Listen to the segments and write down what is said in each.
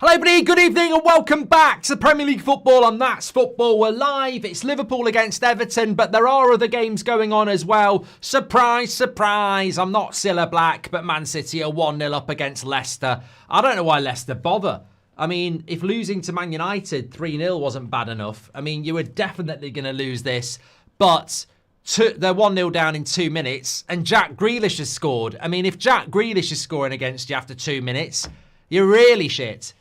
Hello everybody, good evening and welcome back to Premier League football and That's Football. We're live, it's Liverpool against Everton, but there are other games going on as well. Surprise, surprise, I'm not Cilla Black, but Man City are 1-0 up against Leicester. I don't know why Leicester bother. I mean, if losing to Man United 3-0 wasn't bad enough, I mean, you were definitely going to lose this, but they're 1-0 down in 2 minutes and Jack Grealish has scored. I mean, if Jack Grealish is scoring against you after 2 minutes, you're really shit.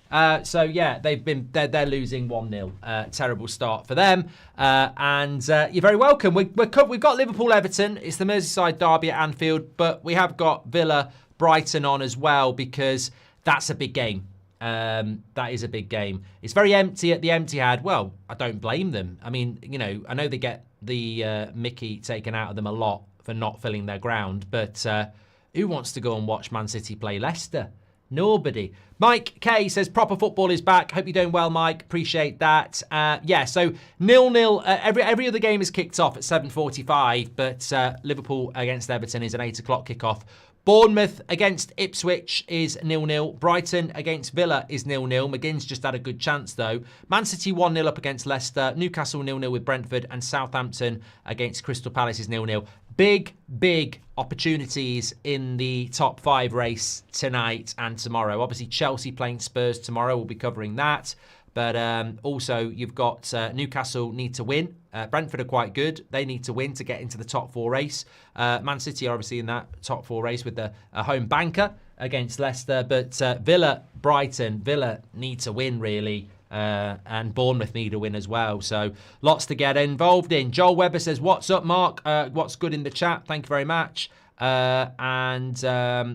So yeah, they're losing 1-0. Terrible start for them. And you're very welcome. We've got Liverpool-Everton. It's the Merseyside derby at Anfield, but we have got Villa-Brighton on as well because that's a big game. That is a big game. It's very empty at the Etihad. Well, I don't blame them. I mean, you know, I know they get the Mickey taken out of them a lot for not filling their ground, but who wants to go and watch Man City play Leicester? Nobody. Mike K says proper football is back. Hope you're doing well, Mike. Appreciate that. Yeah, so 0-0. Every other game is kicked off at 7:45, but Liverpool against Everton is an 8 o'clock kickoff. Bournemouth against Ipswich is 0-0. Brighton against Villa is 0-0. McGinn's just had a good chance, though. Man City 1-0 up against Leicester. Newcastle 0-0 with Brentford. And Southampton against Crystal Palace is 0-0. Big opportunities in the top 5 race tonight and tomorrow. Obviously, Chelsea playing Spurs tomorrow. We'll be covering that. But also, you've got Newcastle need to win. Brentford are quite good. They need to win to get into the top 4 race. Man City are obviously in that top 4 race with a home banker against Leicester. But Villa need to win, really. And Bournemouth need a win as well. So lots to get involved in. Joel Webber says, what's up, Mark? What's good in the chat? Thank you very much. And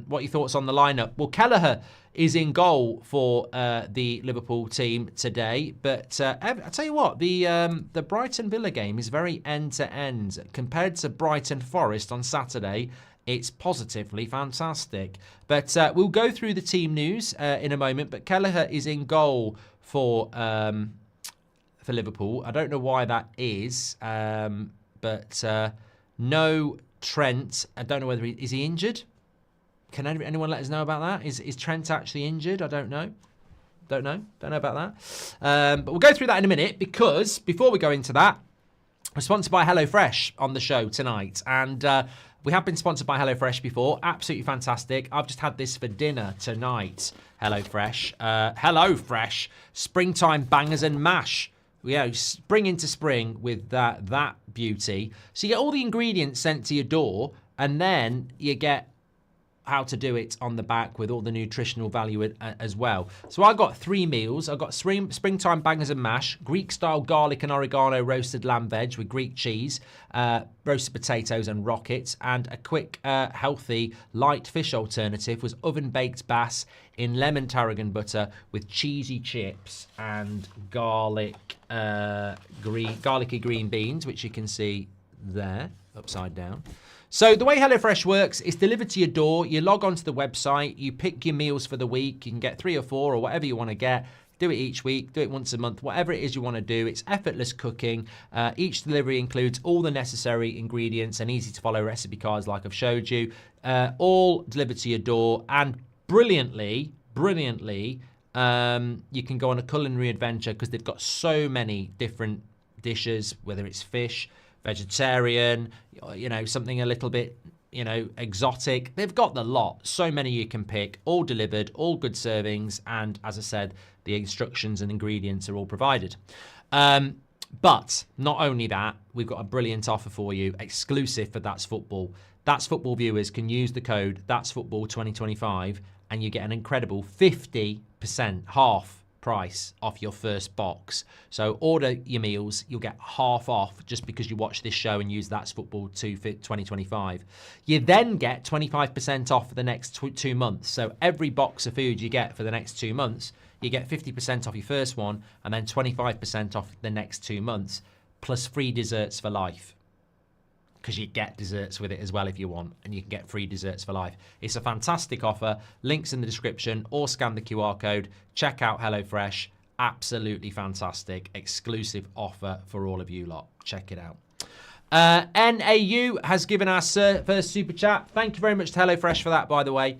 what are your thoughts on the lineup? Well, Kelleher is in goal for the Liverpool team today. But I tell you what, the Brighton Villa game is very end-to-end. Compared to Brighton Forest on Saturday, it's positively fantastic. But we'll go through the team news in a moment. But Kelleher is in goal for Liverpool. I don't know why that is, but no Trent. I don't know whether is he injured. Can anyone let us know about that? Is Trent actually injured? I don't know. Don't know about that. But we'll go through that in a minute because before we go into that, we're sponsored by HelloFresh on the show tonight, and we have been sponsored by HelloFresh before. Absolutely fantastic. I've just had this for dinner tonight. HelloFresh. HelloFresh. Springtime bangers and mash. Yeah, spring into spring with that beauty. So you get all the ingredients sent to your door, and then you get how to do it on the back with all the nutritional value as well. So I got 3 meals. I got springtime bangers and mash, Greek-style garlic and oregano roasted lamb veg with Greek cheese, roasted potatoes and rockets, and a quick, healthy, light fish alternative was oven-baked bass in lemon tarragon butter with cheesy chips and garlicky green beans, which you can see there, upside down. So the way HelloFresh works, it's delivered to your door. You log onto the website, you pick your meals for the week. You can get 3 or 4 or whatever you want to get. Do it each week, do it once a month, whatever it is you want to do. It's effortless cooking. Each delivery includes all the necessary ingredients and easy to follow recipe cards like I've showed you. All delivered to your door, and brilliantly, you can go on a culinary adventure because they've got so many different dishes, whether it's fish, vegetarian, you know, something a little bit, you know, exotic. They've got the lot. So many you can pick, all delivered, all good servings. And as I said, the instructions and ingredients are all provided. But not only that, we've got a brilliant offer for you, exclusive for That's Football. That's Football viewers can use the code That's Football 2025 and you get an incredible 50%, half price off your first box. So order your meals, you'll get half off just because you watch this show and use That's Football 2025. You then get 25% off for the next 2 months. So every box of food you get for the next 2 months, you get 50% off your first one and then 25% off the next 2 months, plus free desserts for life. Because you get desserts with it as well if you want, and you can get free desserts for life. It's a fantastic offer. Links in the description, or scan the QR code. Check out HelloFresh. Absolutely fantastic. Exclusive offer for all of you lot. Check it out. NAU has given our first super chat. Thank you very much to HelloFresh for that, by the way.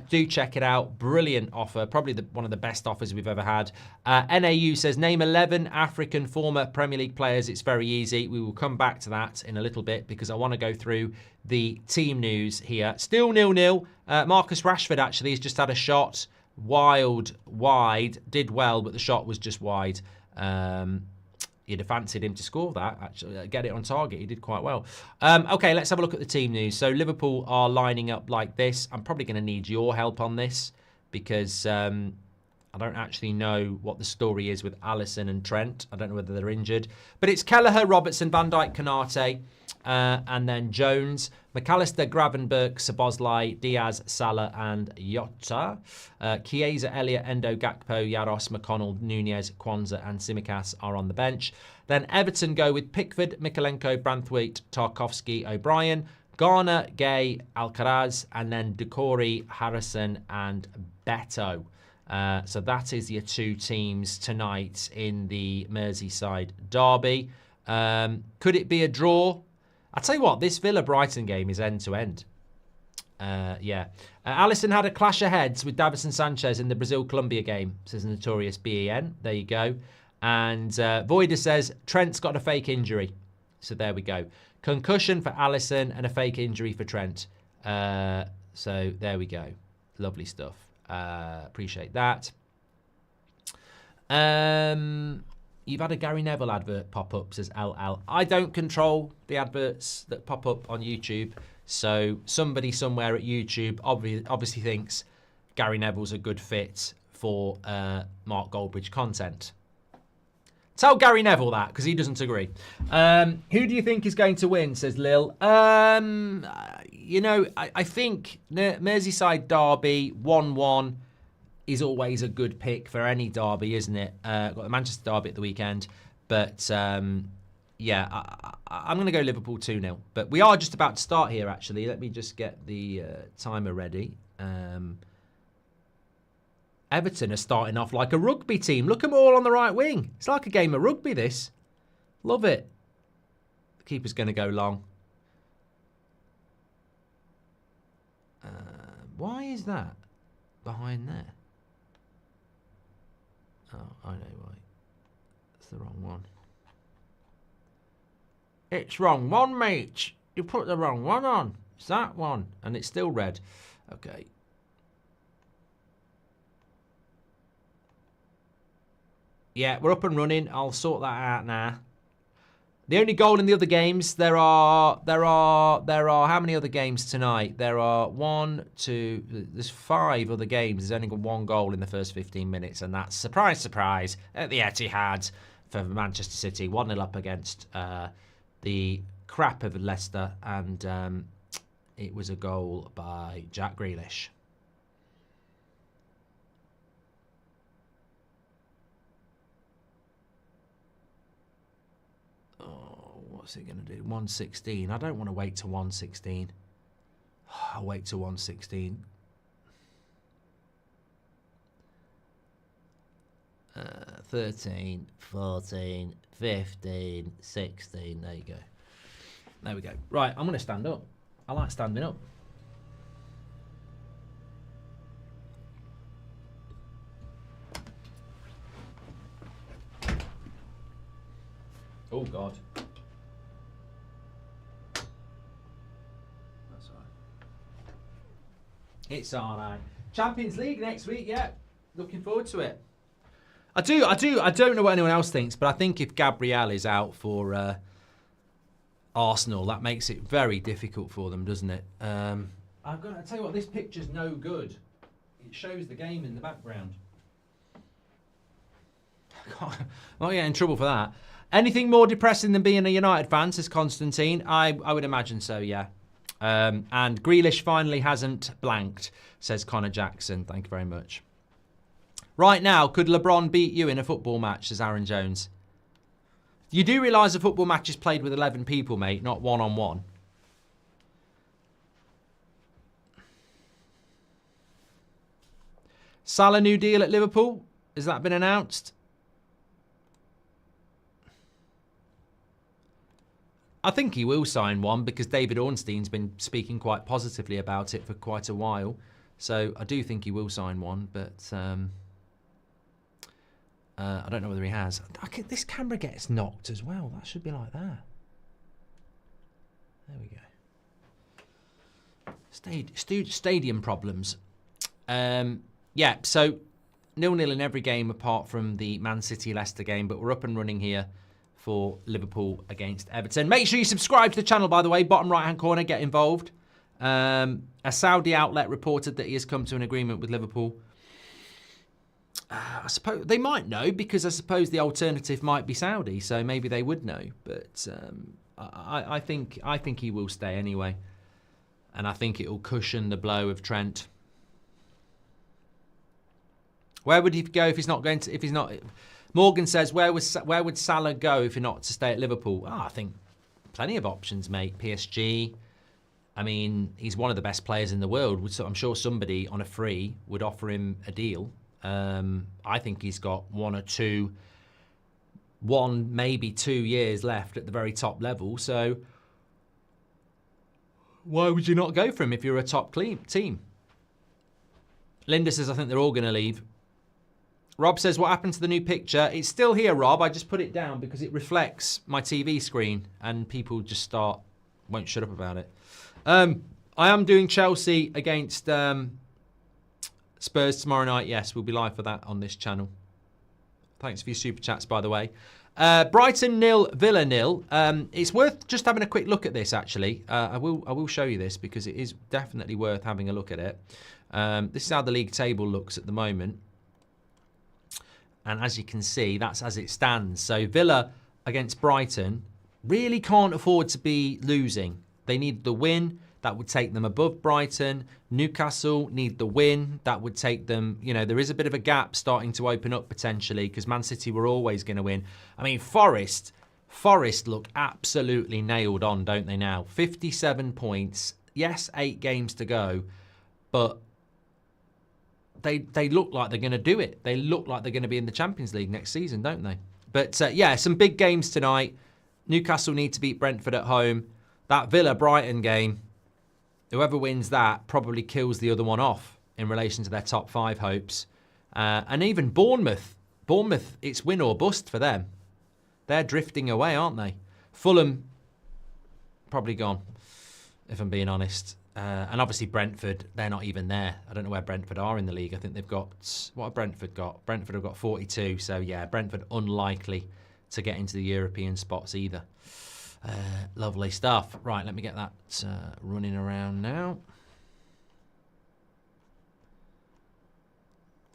Do check it out. Brilliant offer. Probably one of the best offers we've ever had. NAU says, name 11 African former Premier League players. It's very easy. We will come back to that in a little bit because I want to go through the team news here. Still 0-0. Marcus Rashford actually has just had a shot. Wide. Did well, but the shot was just wide. You'd have fancied him to score that, actually, get it on target. He did quite well. Okay, let's have a look at the team news. So Liverpool are lining up like this. I'm probably going to need your help on this because I don't actually know what the story is with Alisson and Trent. I don't know whether they're injured. But it's Kelleher, Robertson, Van Dijk, Konate, and then Jones, McAllister, Gravenberch, Szoboszlai, Diaz, Salah, and Jota. Chiesa, Elliott, Endo, Gakpo, Yaros, McConnell, Nunez, Kwanzaa, and Tsimikas are on the bench. Then Everton go with Pickford, Mikalenko, Branthwaite, Tarkowski, O'Brien, Garner, Gay, Alcaraz, and then Decore, Harrison, and Beto. So that is your two teams tonight in the Merseyside derby. Could it be a draw? I'll tell you what, this Villa-Brighton game is end-to-end. Yeah. Alisson had a clash of heads with Davinson Sanchez in the Brazil-Colombia game, says Notorious BEN. There you go. And Voider says, Trent's got a fake injury. So there we go. Concussion for Alisson and a fake injury for Trent. So there we go. Lovely stuff. Appreciate that. You've had a Gary Neville advert pop up, says LL. I don't control the adverts that pop up on YouTube. So somebody somewhere at YouTube obviously thinks Gary Neville's a good fit for Mark Goldbridge content. Tell Gary Neville that, because he doesn't agree. Who do you think is going to win, says Lil. You know, I think Merseyside derby 1-1 is always a good pick for any derby, isn't it? Got the Manchester derby at the weekend. But, yeah, I'm going to go Liverpool 2-0. But we are just about to start here, actually. Let me just get the timer ready. Everton are starting off like a rugby team. Look at them all on the right wing. It's like a game of rugby, this. Love it. The keeper's going to go long. Why is that behind there? Oh, I know why. That's the wrong one. It's wrong one, mate. You put the wrong one on. It's that one. And it's still red. Okay. Yeah, we're up and running. I'll sort that out now. The only goal in the other games, there are how many other games tonight? There are there's 5 other games. There's only got 1 goal in the first 15 minutes, and that's, surprise, surprise, at the Etihad for Manchester City. 1-0 up against the crap of Leicester, and it was a goal by Jack Grealish. What's it going to do? 116. I don't want to wait to 116. I'll wait to 116. 13, 14, 15, 16. There you go. There we go. Right, I'm going to stand up. I like standing up. Oh, God. It's all right. Champions League next week, yeah. Looking forward to it. I don't know what anyone else thinks, but I think if Gabriel is out for Arsenal, that makes it very difficult for them, doesn't it? I've got to tell you what, this picture's no good. It shows the game in the background. I'll get in trouble for that. Anything more depressing than being a United fan, says Constantine? I would imagine so, yeah. And Grealish finally hasn't blanked, says Connor Jackson. Thank you very much. Right now, could LeBron beat you in a football match, says Aaron Jones? You do realise a football match is played with 11 people, mate, not one-on-one. Salah new deal at Liverpool? Has that been announced? I think he will sign one because David Ornstein's been speaking quite positively about it for quite a while. So I do think he will sign one, but I don't know whether he has. This camera gets knocked as well. That should be like that. There we go. Stadium problems. Yeah, so 0-0 in every game apart from the Man City-Leicester game, but we're up and running here for Liverpool against Everton. Make sure you subscribe to the channel, by the way. Bottom right-hand corner, get involved. A Saudi outlet reported that he has come to an agreement with Liverpool. I suppose they might know, because I suppose the alternative might be Saudi, so maybe they would know. But I think he will stay anyway, and I think it will cushion the blow of Trent. Where would he go if he's not going to? If he's not, Morgan says, where would Salah go if he's not to stay at Liverpool? I think plenty of options, mate. PSG. I mean, he's one of the best players in the world. So I'm sure somebody on a free would offer him a deal. I think he's got one, maybe 2 years left at the very top level. So why would you not go for him if you're a top team? Linda says, I think they're all going to leave. Rob says, what happened to the new picture? It's still here, Rob. I just put it down because it reflects my TV screen and people just won't shut up about it. I am doing Chelsea against Spurs tomorrow night. Yes, we'll be live for that on this channel. Thanks for your super chats, by the way. Brighton 0, Villa 0. It's worth just having a quick look at this, actually. I will show you this because it is definitely worth having a look at it. This is how the league table looks at the moment. And as you can see, that's as it stands. So Villa against Brighton really can't afford to be losing. They need the win. That would take them above Brighton. Newcastle need the win. That would take them, there is a bit of a gap starting to open up potentially because Man City were always going to win. I mean, Forest look absolutely nailed on, don't they now? 57 points. Yes, 8 games to go. But they look like they're going to do it. They look like they're going to be in the Champions League next season, don't they? But yeah, some big games tonight. Newcastle need to beat Brentford at home. That Villa-Brighton game, whoever wins that probably kills the other one off in relation to their top 5 hopes. And even Bournemouth, it's win or bust for them. They're drifting away, aren't they? Fulham, probably gone, if I'm being honest. And obviously Brentford, they're not even there. I don't know where Brentford are in the league. I think they've got, what have Brentford got? Brentford have got 42. So yeah, Brentford unlikely to get into the European spots either. Lovely stuff. Right, let me get that running around now.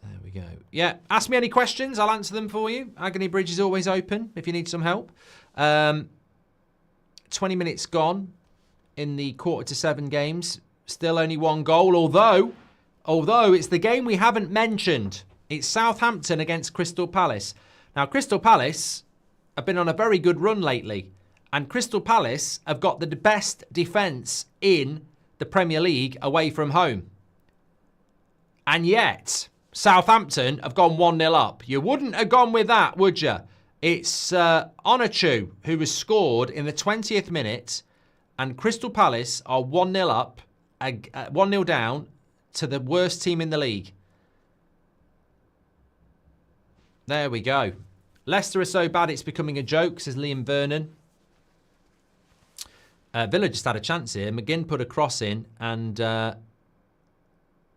There we go. Yeah, ask me any questions. I'll answer them for you. Agony Bridge is always open if you need some help. 20 minutes gone in the 6:45 games. Still only 1 goal, although it's the game we haven't mentioned. It's Southampton against Crystal Palace. Now, Crystal Palace have been on a very good run lately. And Crystal Palace have got the best defence in the Premier League away from home. And yet, Southampton have gone 1-0 up. You wouldn't have gone with that, would you? It's Onachu who has scored in the 20th minute. And Crystal Palace are 1-0 up, 1-0 down to the worst team in the league. There we go. Leicester are so bad it's becoming a joke, says Liam Vernon. Villa just had a chance here. McGinn put a cross in and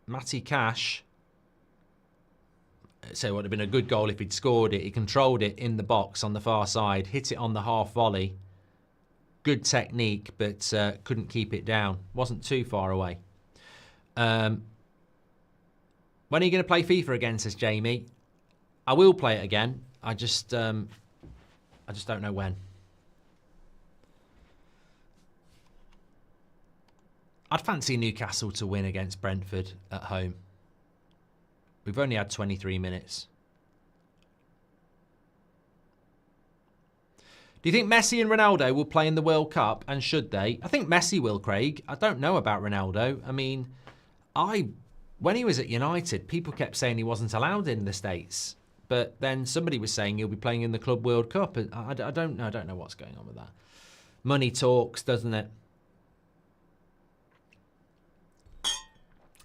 Matty Cash, so it would have been a good goal if he'd scored it. He controlled it in the box on the far side, hit it on the half volley. Good technique, but couldn't keep it down. Wasn't too far away. When are you going to play FIFA again, says Jamie? I will play it again. I just don't know when. I'd fancy Newcastle to win against Brentford at home. We've only had 23 minutes. Do you think Messi and Ronaldo will play in the World Cup, and should they? I think Messi will, Craig. I don't know about Ronaldo. I mean, when he was at United, people kept saying he wasn't allowed in the States. But then somebody was saying he'll be playing in the Club World Cup. I don't know what's going on with that. Money talks, doesn't it?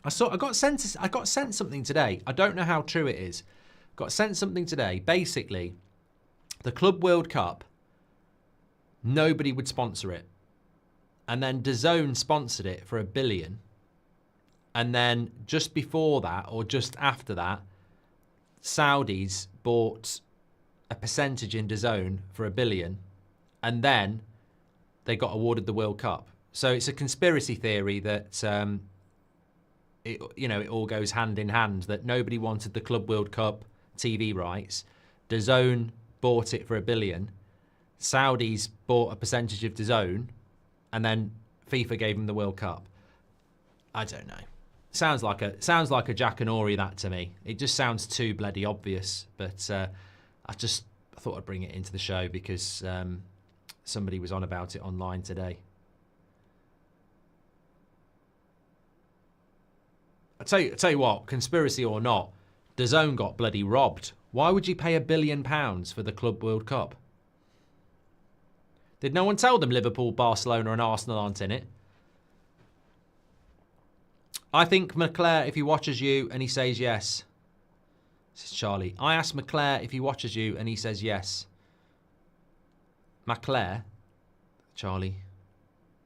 I got sent something today. I don't know how true it is. Got sent something today. Basically, the Club World Cup, nobody would sponsor it. And then DAZN sponsored it for $1 billion. And then just before that, or just after that, Saudis bought a percentage in DAZN for $1 billion. And then they got awarded the World Cup. So it's a conspiracy theory that, it all goes hand in hand, that nobody wanted the Club World Cup TV rights. DAZN bought it for $1 billion. Saudis bought a percentage of DAZN, and then FIFA gave them the World Cup. I don't know. Sounds like a Jack and Ori, that to me. It just sounds too bloody obvious. But I thought I'd bring it into the show because somebody was on about it online today. I tell you what, conspiracy or not, DAZN got bloody robbed. Why would you pay £1 billion for the Club World Cup? Did no one tell them Liverpool, Barcelona and Arsenal aren't in it? I think McClare, if he watches you and he says yes. This is Charlie. I asked McClare if he watches you and he says yes. McClare? Charlie.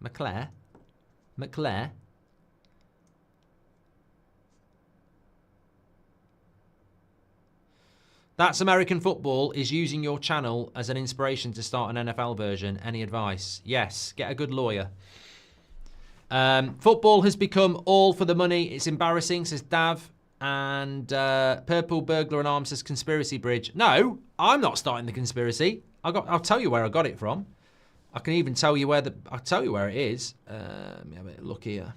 McClare? McClare? That's American Football is using your channel as an inspiration to start an NFL version. Any advice? Yes, get a good lawyer. Football has become all for the money. It's embarrassing, says Dav. And Purple Burglar and Arms says Conspiracy Bridge. No, I'm not starting the conspiracy. I'll tell you where I got it from. I can even tell you where I'll tell you where it is. Let me have a look here.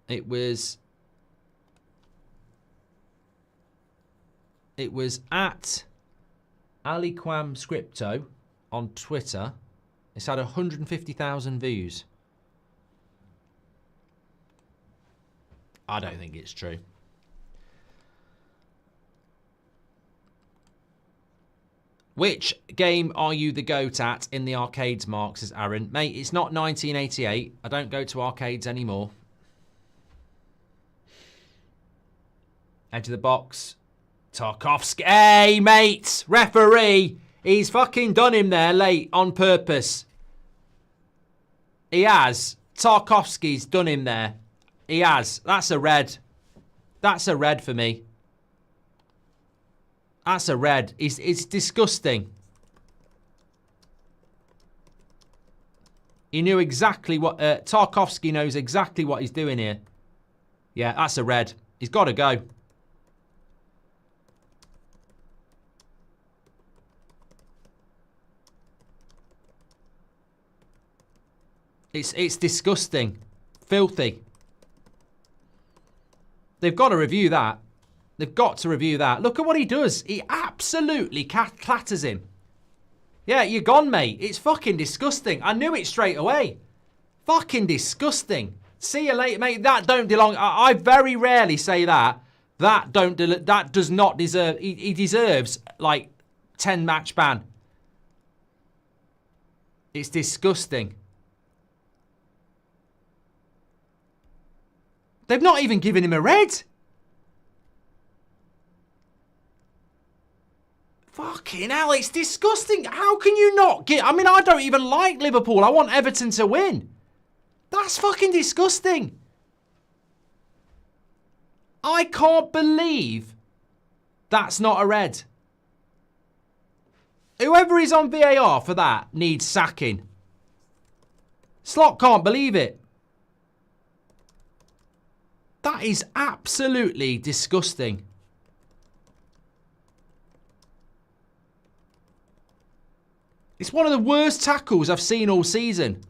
It was at Aliquam Scripto on Twitter. It's had 150,000 views. I don't think it's true. Which game are you the GOAT at in the arcades, Mark, says Aaron. Mate, it's not 1988. I don't go to arcades anymore. Edge of the box. Tarkovsky. Hey, mate. Referee. He's fucking done him there late on purpose. He has. Tarkovsky's done him there. He has. That's a red. That's a red for me. That's a red. It's disgusting. He knew exactly what... Tarkovsky knows exactly what he's doing here. Yeah, that's a red. He's got to go. It's disgusting. Filthy. They've got to review that. They've got to review that. Look at what he does. He absolutely clatters him. Yeah, you're gone, mate. It's fucking disgusting. I knew it straight away. Fucking disgusting. See you later, mate. That don't belong. I very rarely say that. That does not deserve... He deserves, like, 10-match ban. It's disgusting. They've not even given him a red. Fucking hell, it's disgusting. How can you not get... I mean, I don't even like Liverpool. I want Everton to win. That's fucking disgusting. I can't believe that's not a red. Whoever is on VAR for that needs sacking. Slot can't believe it. That is absolutely disgusting. It's one of the worst tackles I've seen all season.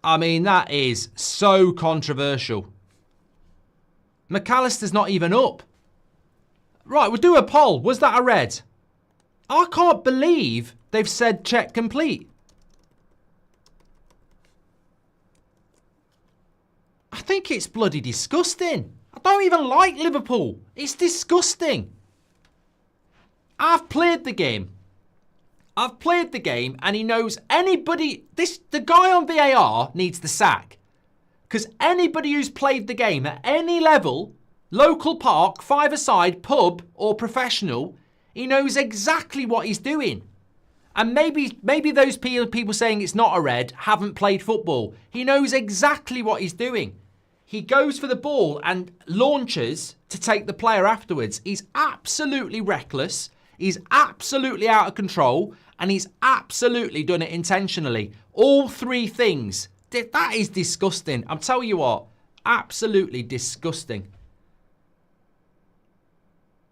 I mean, that is so controversial. McAllister's not even up. Right, we'll do a poll. Was that a red? I can't believe they've said check complete. I think it's bloody disgusting. I don't even like Liverpool. It's disgusting. I've played the game. And he knows anybody... The guy on VAR needs the sack. Because anybody who's played the game at any level, local park, five-a-side, pub, or professional, he knows exactly what he's doing. And maybe those people saying it's not a red haven't played football. He knows exactly what he's doing. He goes for the ball and launches to take the player afterwards. He's absolutely reckless. He's absolutely out of control. And he's absolutely done it intentionally. All three things. That is disgusting. I'm telling you what. Absolutely disgusting.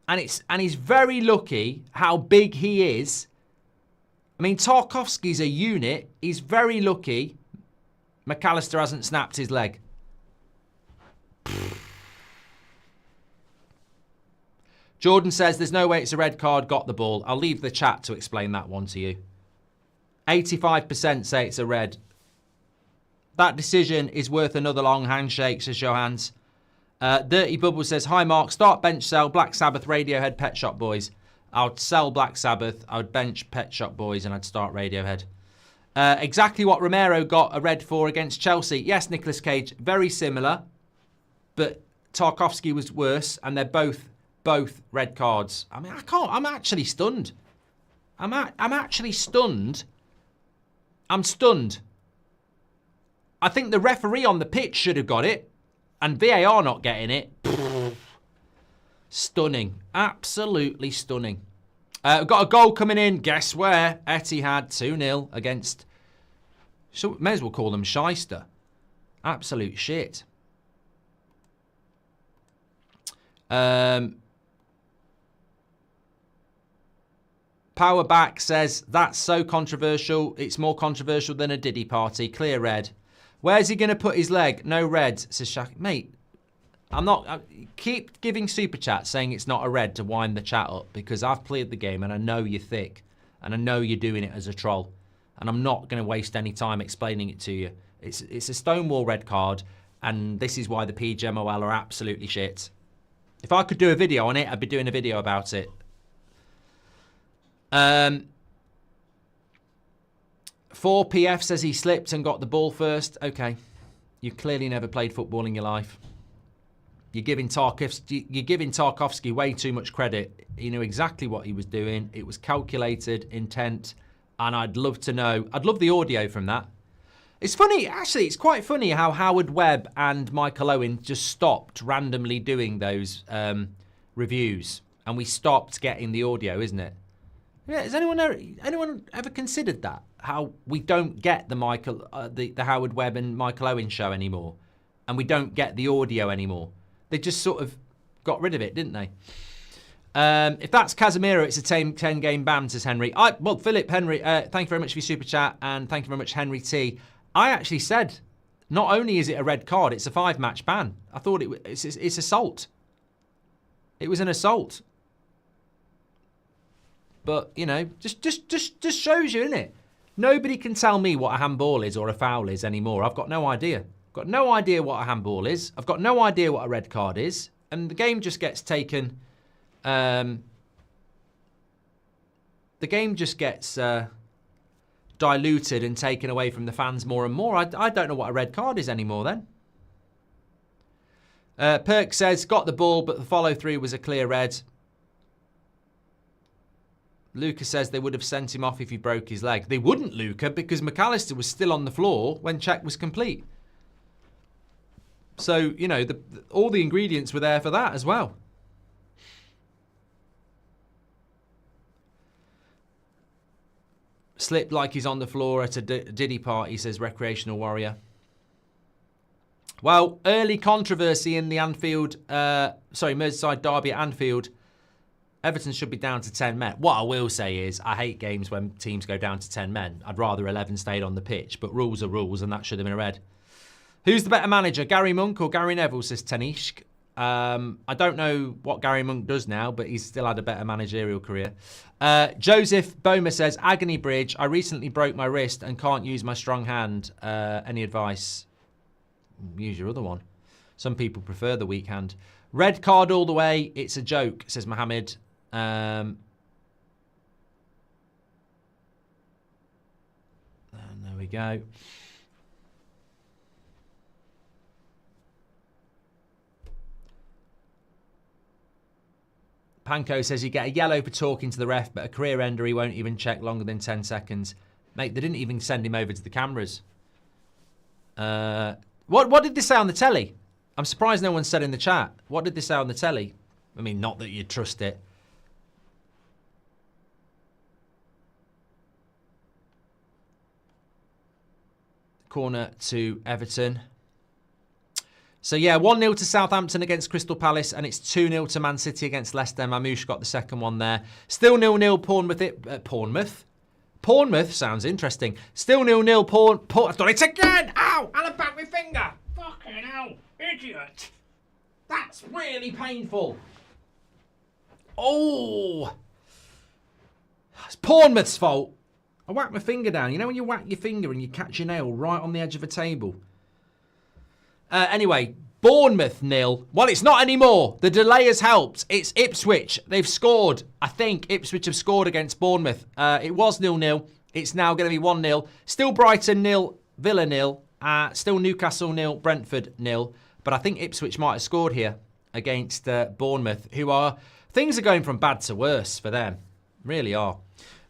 And he's very lucky how big he is. I mean, Tarkowski's a unit. He's very lucky McAllister hasn't snapped his leg. Jordan says there's no way it's a red card, got the ball. I'll leave the chat to explain that one to you. 85% say it's a red. That decision is worth another long handshake, says Johans. Dirty Bubble says, hi Mark, start, bench, sell, Black Sabbath, Radiohead, Pet Shop Boys. I would sell Black Sabbath, I would bench Pet Shop Boys, and I'd start Radiohead. Exactly what Romero got a red for against Chelsea. Yes, Nicolas Cage, very similar, but Tarkowski was worse, and they're both red cards. I mean, I'm actually stunned. I'm actually stunned. I'm stunned. I think the referee on the pitch should have got it, and VAR not getting it. Stunning. Absolutely stunning. We've got a goal coming in. Guess where? Etihad 2-0 against... So may as well call them shyster. Absolute shit. Power Back says, that's so controversial. It's more controversial than a Diddy party. Clear red. Where's he going to put his leg? No red, says Shaq. Mate, keep giving super chats saying it's not a red to wind the chat up, because I've played the game and I know you're thick and I know you're doing it as a troll, and I'm not going to waste any time explaining it to you. It's a stonewall red card, and this is why the PGMOL are absolutely shit. If I could do a video on it, I'd be doing a video about it. 4PF says he slipped and got the ball first. Okay. You clearly never played football in your life. You're giving Tarkowski way too much credit. He knew exactly what he was doing. It was calculated intent. And I'd love to know. I'd love the audio from that. It's funny. Actually, it's quite funny how Howard Webb and Michael Owen just stopped randomly doing those reviews. And we stopped getting the audio, isn't it? Yeah, has anyone ever considered that? How we don't get the Howard Webb and Michael Owen show anymore, and we don't get the audio anymore. They just sort of got rid of it, didn't they? If that's Casemiro, it's a 10-game ban, says Henry. Well, Philip Henry, thank you very much for your super chat, and thank you very much, Henry T. I actually said, not only is it a red card, it's a 5-match ban. I thought it's assault. It was an assault. But, you know, just shows you, innit? Nobody can tell me what a handball is or a foul is anymore. I've got no idea. I've got no idea what a handball is. I've got no idea what a red card is. And the game just gets taken... the game just gets diluted and taken away from the fans more and more. I don't know what a red card is anymore then. Perk says, got the ball, but the follow-through was a clear red. Luca says they would have sent him off if he broke his leg. They wouldn't, Luca, because McAllister was still on the floor when check was complete. So, you know, all the ingredients were there for that as well. Slipped like he's on the floor at a Diddy party, says Recreational Warrior. Well, early controversy in the Merseyside derby at Anfield. Everton should be down to 10 men. What I will say is, I hate games when teams go down to 10 men. I'd rather 11 stayed on the pitch, but rules are rules, and that should have been a red. Who's the better manager, Gary Monk or Gary Neville, says Tanishk. I don't know what Gary Monk does now, but he's still had a better managerial career. Joseph Boma says, Agony Bridge, I recently broke my wrist and can't use my strong hand. Any advice? Use your other one. Some people prefer the weak hand. Red card all the way. It's a joke, says Mohammed. And there we go. Panko says you get a yellow for talking to the ref, but a career ender he won't even check longer than 10 seconds. Mate, they didn't even send him over to the cameras. What did they say on the telly? I'm surprised no one said in the chat. What did they say on the telly? I mean, not that you'd trust it. Corner to Everton. So, yeah, 1-0 to Southampton against Crystal Palace, and it's 2-0 to Man City against Leicester. Mamouche got the second one there. Still 0-0 Bournemouth. Bournemouth sounds interesting. Still 0-0 I've done it again! Ow! I'll back my finger! Fucking hell! Idiot! That's really painful. Oh! It's Bournemouth's fault. I whacked my finger down. You know when you whack your finger and you catch your nail right on the edge of a table? Anyway, Bournemouth 0. Well, it's not anymore. The delay has helped. It's Ipswich. They've scored. I think Ipswich have scored against Bournemouth. It was 0-0. It's now going to be 1-0. Still Brighton 0, Villa 0. Still Newcastle 0, Brentford 0. But I think Ipswich might have scored here against Bournemouth, who are... Things are going from bad to worse for them. Really are.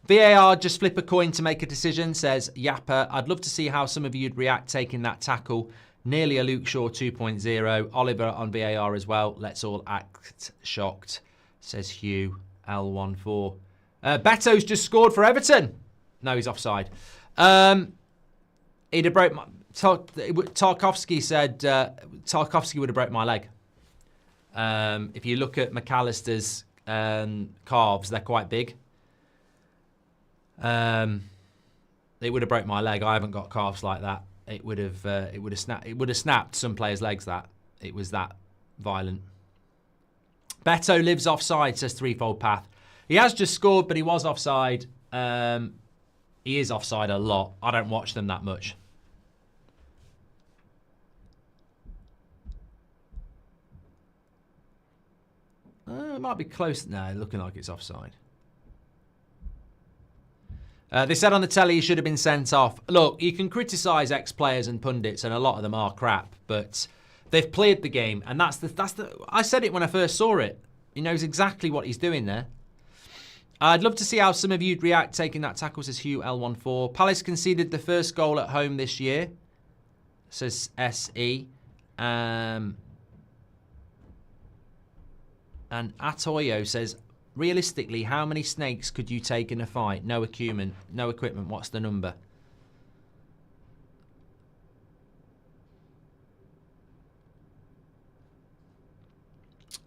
VAR, just flip a coin to make a decision, says Yapper. I'd love to see how some of you'd react taking that tackle. Nearly a Luke Shaw 2.0. Oliver on VAR as well. Let's all act shocked, says Hugh L14. Beto's just scored for Everton. No, he's offside. He'd have broke my... Tarkovsky said Tarkovsky would have broke my leg. If you look at McAllister's calves, they're quite big. It would have broke my leg. I haven't got calves like that. It would have snapped some players' legs. That it was that violent. Beto lives offside, says Threefold Path. He has just scored, but he was offside. He is offside a lot. I don't watch them that much. It might be close now, looking like it's offside. They said on the telly he should have been sent off. Look, you can criticise ex-players and pundits, and a lot of them are crap, but they've played the game, and that's the. I said it when I first saw it. He knows exactly what he's doing there. I'd love to see how some of you'd react taking that tackle, says Hugh L14. Palace conceded the first goal at home this year, says SE. And Atoyo says, realistically, how many snakes could you take in a fight? No equipment. What's the number?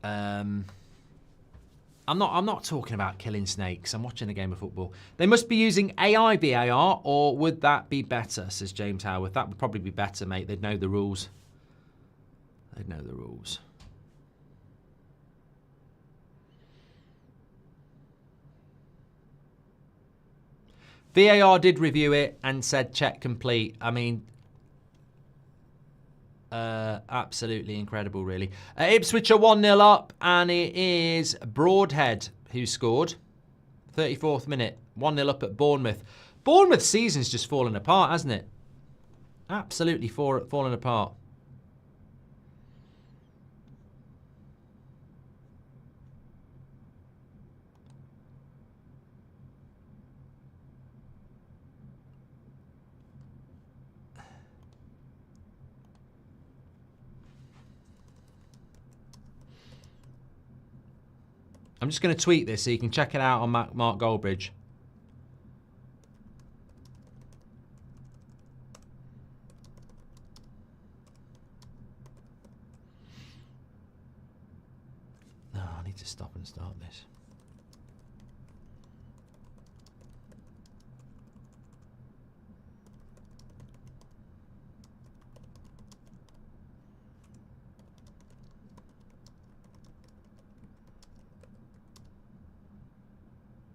I'm not talking about killing snakes. I'm watching a game of football. They must be using AI VAR, or would that be better, says James Howarth. That would probably be better, mate. They'd know the rules. They'd know the rules. VAR did review it and said check complete. I mean, absolutely incredible, really. Ipswich are 1-0 up, and it is Broadhead who scored. 34th minute, 1-0 up at Bournemouth. Bournemouth's season's just fallen apart, hasn't it? Absolutely fallen apart. I'm just going to tweet this so you can check it out on Mark Goldbridge. No, I need to stop and start this.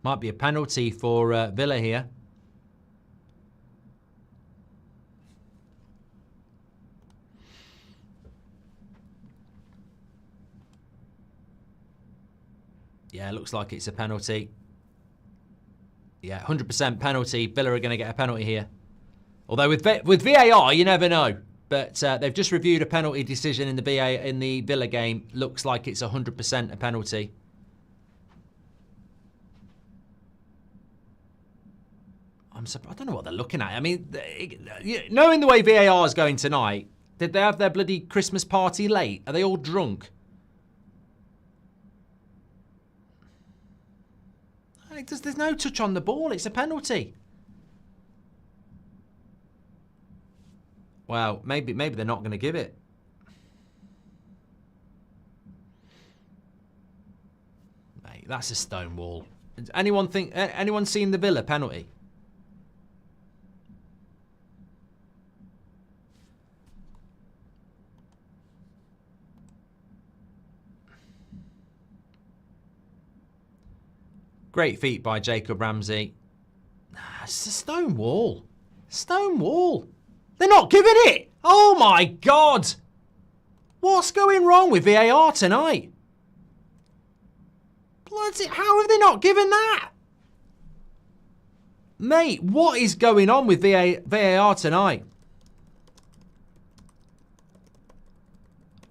Might be a penalty for Villa here. Yeah, looks like it's a penalty. Yeah, 100% penalty. Villa are going to get a penalty here. Although with VAR, you never know. But they've just reviewed a penalty decision in the Villa game. Looks like it's 100% a penalty. I don't know what they're looking at. I mean, knowing the way VAR is going tonight, did they have their bloody Christmas party late? Are they all drunk? There's no touch on the ball. It's a penalty. Well, maybe they're not going to give it. Mate, that's a stone wall. Anyone seen the Villa penalty? Great feat by Jacob Ramsey. It's a stone wall. Stone wall. They're not giving it. Oh my God. What's going wrong with VAR tonight? Bloody, how have they not given that? Mate, what is going on with VAR tonight?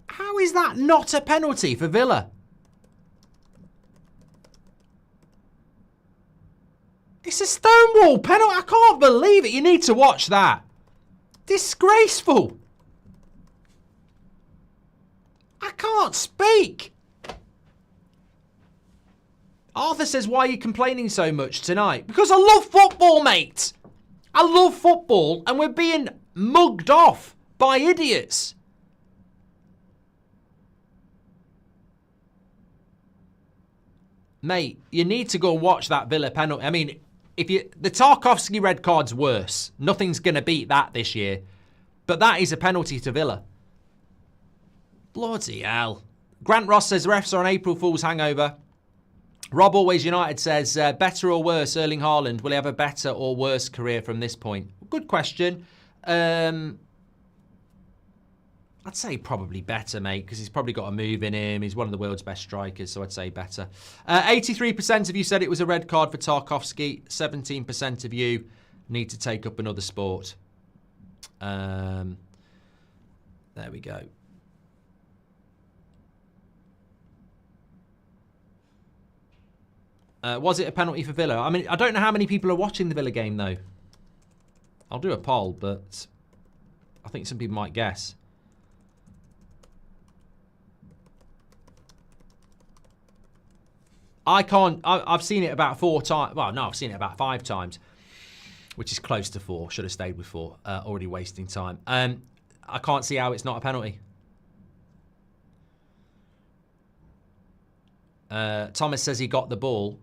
How is that not a penalty for Villa? It's a stonewall penalty. I can't believe it. You need to watch that. Disgraceful. I can't speak. Arthur says, why are you complaining so much tonight? Because I love football, mate. I love football and we're being mugged off by idiots. Mate, you need to go and watch that Villa penalty. I mean, the Tarkowski red card's worse. Nothing's going to beat that this year. But that is a penalty to Villa. Bloody hell. Grant Ross says refs are an April Fool's hangover. Rob Always United says, better or worse, Erling Haaland? Will he have a better or worse career from this point? Good question. I'd say probably better, mate, because he's probably got a move in him. He's one of the world's best strikers, so I'd say better. 83% of you said it was a red card for Tarkowski. 17% of you need to take up another sport. There we go. Was it a penalty for Villa? I mean, I don't know how many people are watching the Villa game, though. I'll do a poll, but I think some people might guess. I've seen it about 4 times. Well, no, I've seen it about 5 times, which is close to 4. Should have stayed with 4. Already wasting time. I can't see how it's not a penalty. Thomas says he got the ball.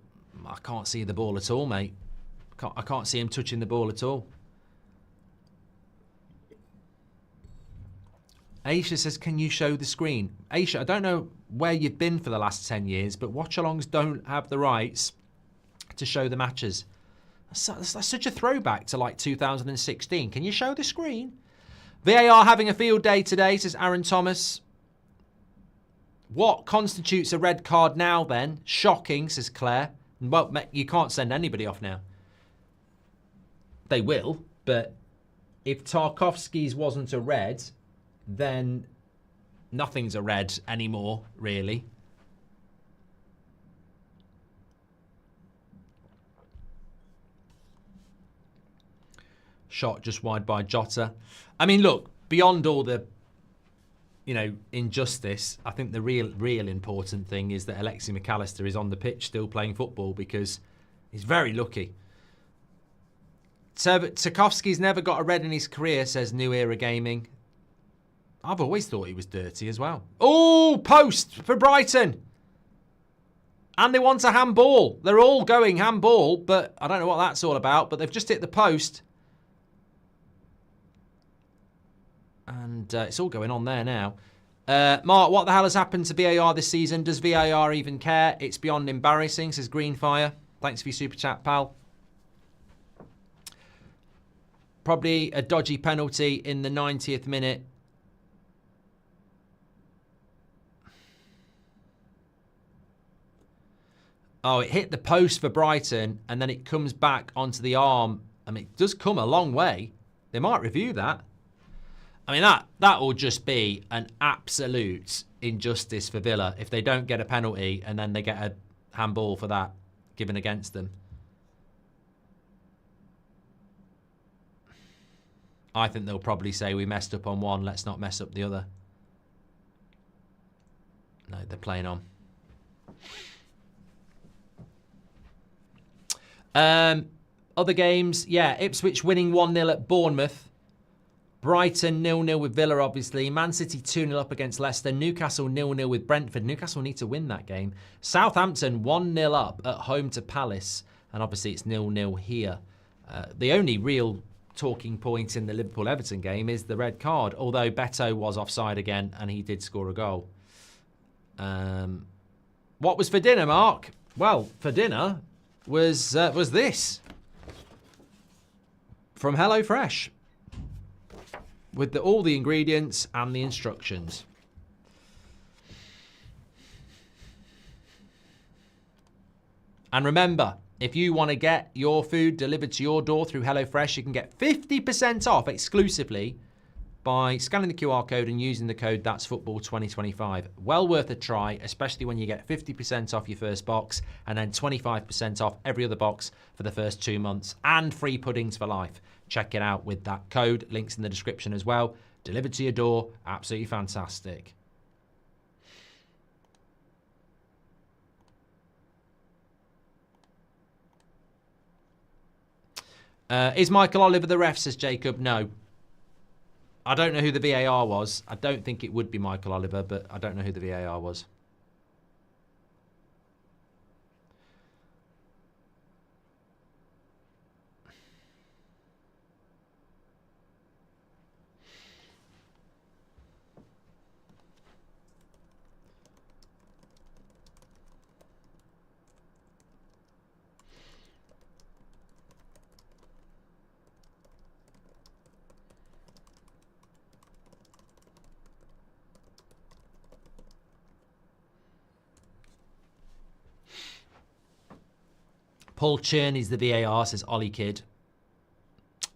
I can't see the ball at all, mate. I can't see him touching the ball at all. Aisha says, can you show the screen? Aisha, I don't know where you've been for the last 10 years, but watch-alongs don't have the rights to show the matches. That's such a throwback to like 2016. Can you show the screen? VAR having a field day today, says Aaron Thomas. What constitutes a red card now then? Shocking, says Claire. Well, you can't send anybody off now. They will, but if Tarkowski's wasn't a red, then nothing's a red anymore, really. Shot just wide by Jota. I mean, look, beyond all the, injustice, I think the real important thing is that Alexi McAllister is on the pitch still playing football because he's very lucky. Tarkowski's never got a red in his career, says New Era Gaming. I've always thought he was dirty as well. Oh, post for Brighton. And they want a handball. They're all going handball, but I don't know what that's all about, but they've just hit the post. And it's all going on there now. Mark, what the hell has happened to VAR this season? Does VAR even care? It's beyond embarrassing, says Greenfire. Thanks for your super chat, pal. Probably a dodgy penalty in the 90th minute. Oh, it hit the post for Brighton, and then it comes back onto the arm. I mean, it does come a long way. They might review that. I mean, that will just be an absolute injustice for Villa if they don't get a penalty and then they get a handball for that given against them. I think they'll probably say we messed up on one, let's not mess up the other. No, they're playing on. Other games, yeah, Ipswich winning 1-0 at Bournemouth. Brighton 0-0 with Villa, obviously. Man City 2-0 up against Leicester. Newcastle 0-0 with Brentford. Newcastle need to win that game. Southampton 1-0 up at home to Palace. And obviously it's 0-0 here. The only real talking point in the Liverpool-Everton game is the red card. Although Beto was offside again and he did score a goal. What was for dinner, Mark? Well, for dinner was this. From HelloFresh. With all the ingredients and the instructions. And remember, if you want to get your food delivered to your door through HelloFresh, you can get 50% off exclusively by scanning the QR code and using the code That's Football 2025. Well worth a try, especially when you get 50% off your first box and then 25% off every other box for the first 2 months and free puddings for life. Check it out with that code. Links in the description as well. Delivered to your door. Absolutely fantastic. Is Michael Oliver the ref, says Jacob? No. I don't know who the VAR was. I don't think it would be Michael Oliver, but I don't know who the VAR was. Paul Churn is the VAR, says Ollie Kidd.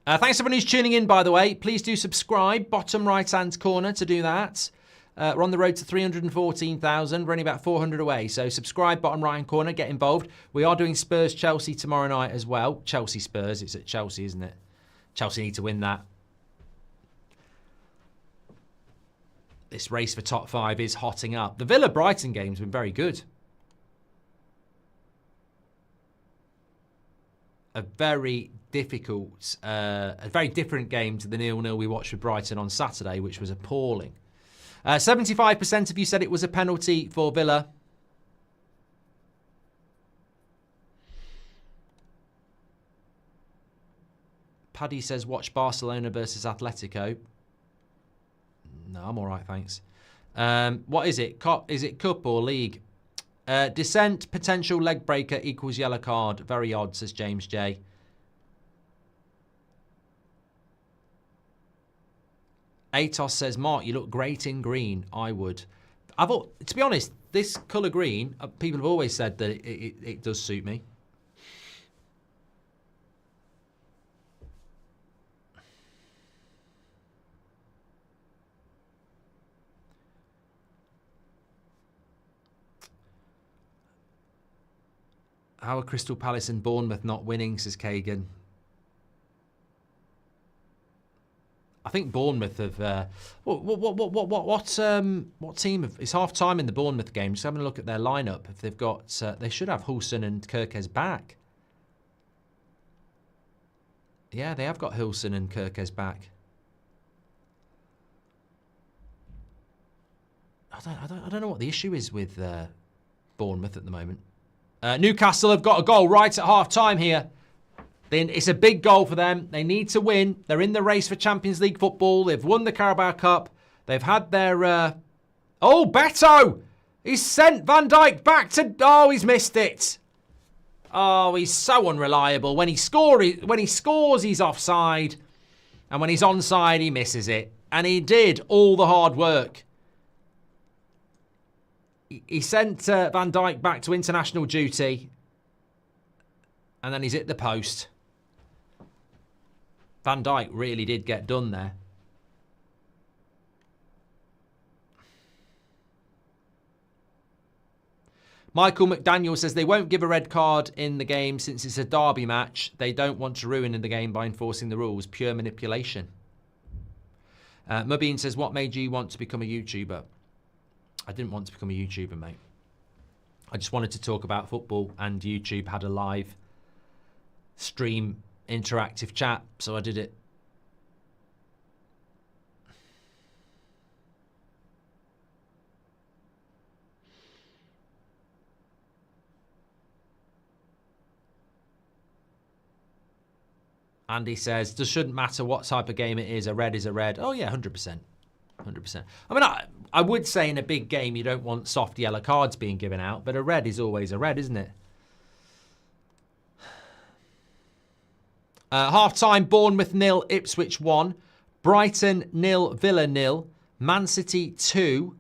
Thanks everyone who's tuning in, by the way. Please do subscribe, bottom right-hand corner to do that. We're on the road to 314,000. We're only about 400 away. So subscribe, bottom right-hand corner, get involved. We are doing Spurs-Chelsea tomorrow night as well. Chelsea-Spurs, it's at Chelsea, isn't it? Chelsea need to win that. This race for top 5 is hotting up. The Villa-Brighton game's been very good. A very difficult, a very different game to the 0-0 we watched with Brighton on Saturday, which was appalling. 75% of you said it was a penalty for Villa. Paddy says watch Barcelona versus Atletico. No, I'm all right, thanks. What is it? Is it cup or league? Dissent, potential leg breaker equals yellow card. Very odd, says James J. Atos says, Mark, you look great in green. I would. To be honest, this colour green, people have always said that it does suit me. How are Crystal Palace and Bournemouth not winning, says Kagan. I think Bournemouth have... what team have... It's half-time in the Bournemouth game. Just having a look at their lineup. If they've got... they should have Hulson and Kirkes back. Yeah, they have got Hulson and Kirkes back. I don't know what the issue is with Bournemouth at the moment. Newcastle have got a goal right at half-time here. It's a big goal for them. They need to win. They're in the race for Champions League football. They've won the Carabao Cup. They've had their... Oh, Beto! He's sent Van Dijk back to... Oh, he's missed it. Oh, he's so unreliable. When he scores, he's offside. And when he's onside, he misses it. And he did all the hard work. He sent Van Dijk back to international duty, And then he's hit the post. Van Dijk really did get done there. Michael McDaniel says they won't give a red card in the game since it's a derby match. They don't want to ruin in the game by enforcing the rules. Pure manipulation. Mubin says, what made you want to become a YouTuber? I didn't want to become a YouTuber, mate. I just wanted to talk about football, and YouTube had a live stream interactive chat, so I did it. Andy says, it shouldn't matter what type of game it is. A red is a red. Oh, yeah, 100%. 100%. I mean, I would say in a big game you don't want soft yellow cards being given out, but a red is always a red, isn't it? Half-time, Bournemouth 0, Ipswich 1. Brighton 0, Villa 0. Man City 2,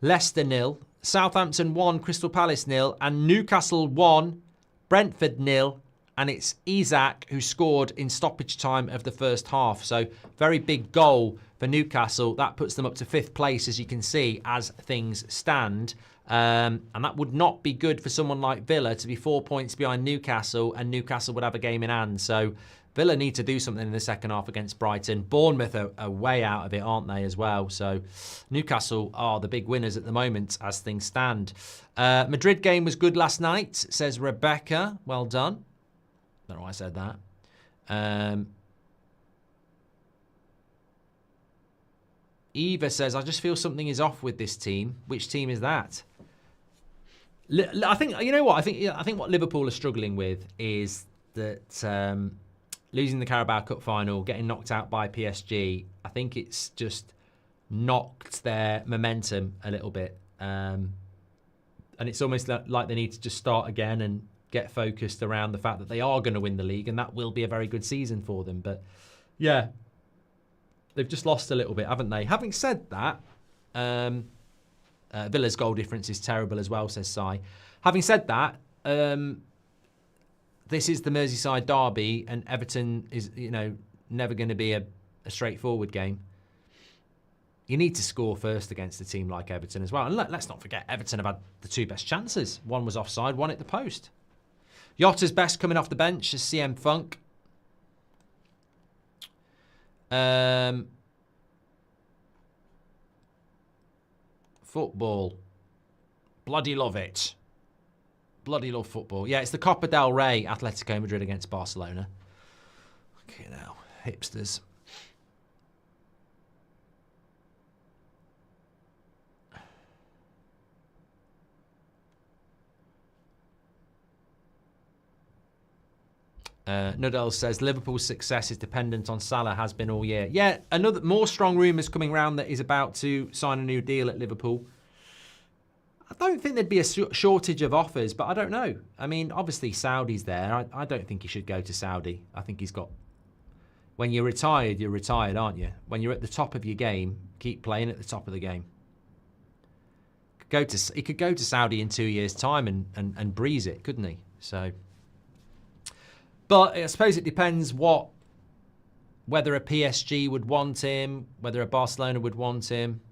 Leicester 0. Southampton 1, Crystal Palace 0. And Newcastle 1, Brentford 0. And it's Isak who scored in stoppage time of the first half. So very big goal for Newcastle. That puts them up to 5th place, as you can see, as things stand. And that would not be good for someone like Villa to be 4 points behind Newcastle, and Newcastle would have a game in hand. So Villa need to do something in the second half against Brighton. Bournemouth are way out of it, aren't they, as well? So Newcastle are the big winners at the moment as things stand. Madrid game was good last night, says Rebecca. Well done. Don't know why I said that. Eva says, I just feel something is off with this team. Which team is that? I think, you know what? I think what Liverpool are struggling with is that losing the Carabao Cup final, getting knocked out by PSG, I think it's just knocked their momentum a little bit. And it's almost like they need to just start again and get focused around the fact that they are going to win the league, and that will be a very good season for them. But yeah, they've just lost a little bit, haven't they? Having said that, Villa's goal difference is terrible as well, says Si. Having said that, this is the Merseyside derby, and Everton is, never going to be a straightforward game. You need to score first against a team like Everton as well. And let's not forget, Everton have had the 2 best chances. One was offside, one at the post. Yotta's best coming off the bench is CM Funk. Football. Bloody love it. Bloody love football. Yeah, it's the Copa del Rey, Atletico Madrid against Barcelona. Okay, now, hipsters. Nudell says Liverpool's success is dependent on Salah, has been all year. Yeah, more strong rumours coming round that he's about to sign a new deal at Liverpool. I don't think there'd be a shortage of offers, but I don't know. I mean, obviously Saudi's there. I don't think he should go to Saudi. I think he's got... When you're retired, aren't you? When you're at the top of your game, keep playing at the top of the game. He could go to Saudi in 2 years' time and breeze it, couldn't he? So... But I suppose it depends whether a PSG would want him, whether a Barcelona would want him,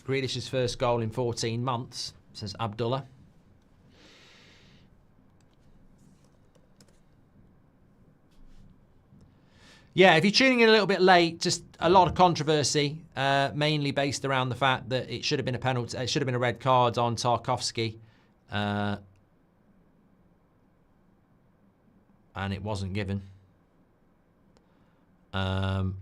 Grealish's first goal in 14 months, says Abdullah. Yeah, if you're tuning in a little bit late, just a lot of controversy, mainly based around the fact that it should have been a penalty. It should have been a red card on Tarkowski, and it wasn't given. And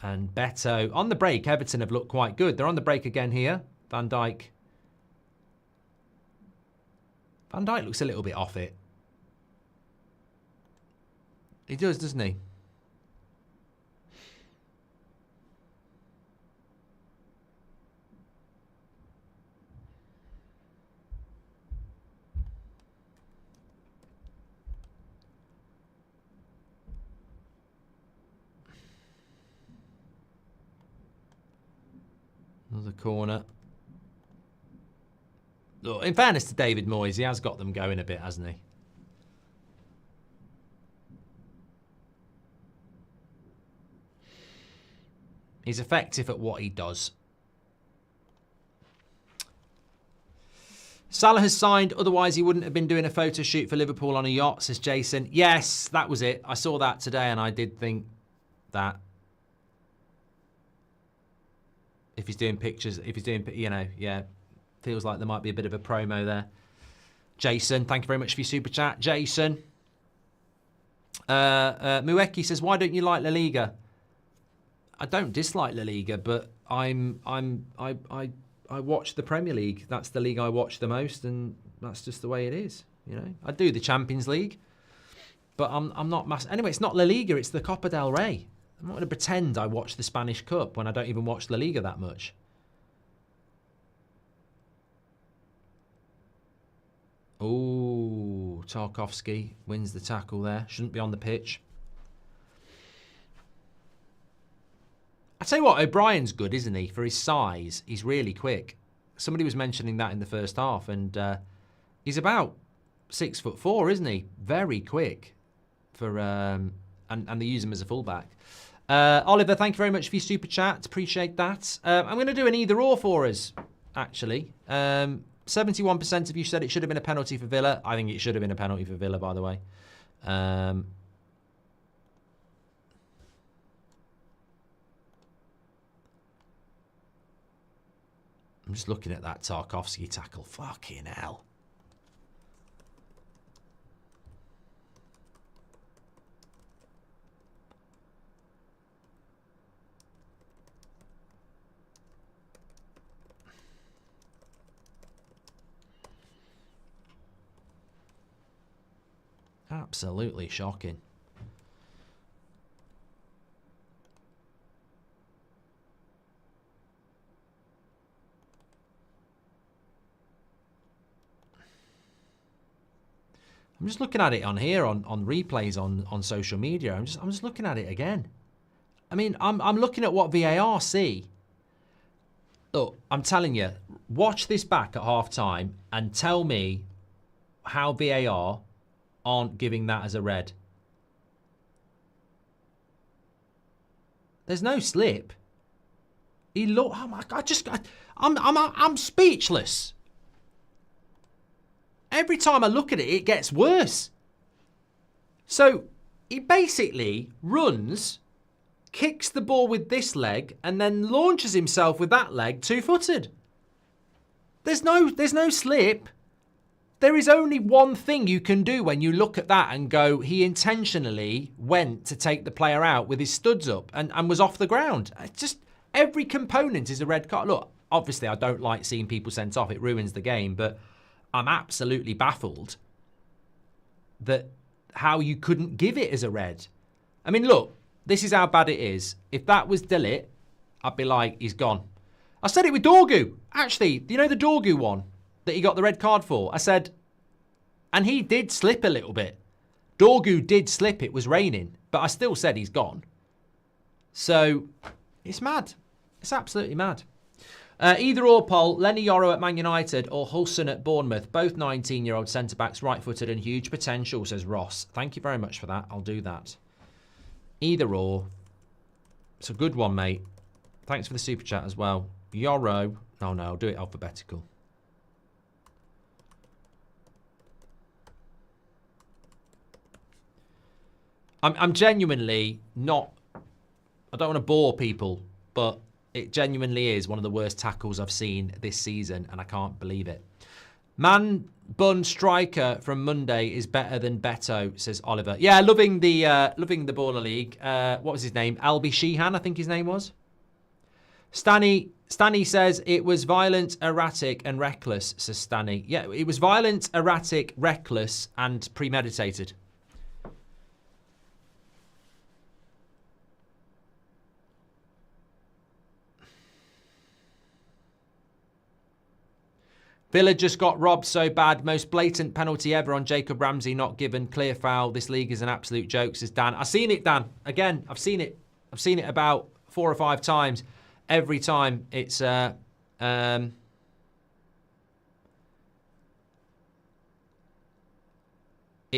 Beto on the break. Everton have looked quite good. They're on the break again here. Van Dijk. Van Dijk looks a little bit off it. He does, doesn't he? Another corner. Look, in fairness to David Moyes, he has got them going a bit, hasn't he? He's effective at what he does. Salah has signed, otherwise he wouldn't have been doing a photo shoot for Liverpool on a yacht, says Jason. Yes, that was it. I saw that today and I did think that if he's doing pictures, if he's doing, you know, yeah, feels like there might be a bit of a promo there. Jason, thank you very much for your super chat. Jason. Mueki says, why don't you like La Liga? I don't dislike La Liga, but I watch the Premier League. That's the league I watch the most, and that's just the way it is. You know, I do the Champions League, but I'm not anyway. It's not La Liga. It's the Copa del Rey. I'm not going to pretend I watch the Spanish Cup when I don't even watch La Liga that much. Oh, Tarkowski wins the tackle there. Shouldn't be on the pitch. I tell you what, O'Brien's good, isn't he? For his size, he's really quick. Somebody was mentioning that in the first half, and he's about 6'4", isn't he? Very quick for and they use him as a fullback. Oliver, thank you very much for your super chat. Appreciate that. I'm going to do an either or for us, actually. 71% of you said it should have been a penalty for Villa. I think it should have been a penalty for Villa, by the way. I'm just looking at that Tarkowski tackle. Fucking hell. Absolutely shocking. I'm just looking at it on here on replays on social media. I'm just looking at it again. I mean, I'm looking at what VAR see. Look, I'm telling you, watch this back at half time and tell me how VAR aren't giving that as a red. There's no slip. He look. Oh my God! I'm speechless. Every time I look at it, it gets worse. So he basically runs, kicks the ball with this leg, and then launches himself with that leg, two-footed. There's no slip. There is only one thing you can do when you look at that and go, he intentionally went to take the player out with his studs up and was off the ground. It's just every component is a red card. Look, obviously I don't like seeing people sent off. It ruins the game, but I'm absolutely baffled that how you couldn't give it as a red. I mean, look, this is how bad it is. If that was Dillit, I'd be like, he's gone. I said it with Dorgu. Actually, you know the Dorgu one that he got the red card for? I said, and he did slip a little bit. Dorgu did slip. It was raining, but I still said he's gone. So it's mad. It's absolutely mad. Either or, Paul, Lenny Yoro at Man United or Hulson at Bournemouth. Both 19-year-old centre-backs, right-footed and huge potential, says Ross. Thank you very much for that. I'll do that. Either or. It's a good one, mate. Thanks for the super chat as well. Yoro. No, I'll do it alphabetical. I'm genuinely not... I don't want to bore people, but it genuinely is one of the worst tackles I've seen this season, and I can't believe it. Man bun striker from Monday is better than Beto, says Oliver. Yeah, loving the Baller League. What was his name? Albie Sheehan, I think his name was. Stanny says it was violent, erratic, and reckless, says Stanny. Yeah, it was violent, erratic, reckless, and premeditated. Villa just got robbed so bad. Most blatant penalty ever on Jacob Ramsey not given. Clear foul. This league is an absolute joke, says Dan. I've seen it, Dan. Again, I've seen it. I've seen it about 4 or 5 times. Every time it's it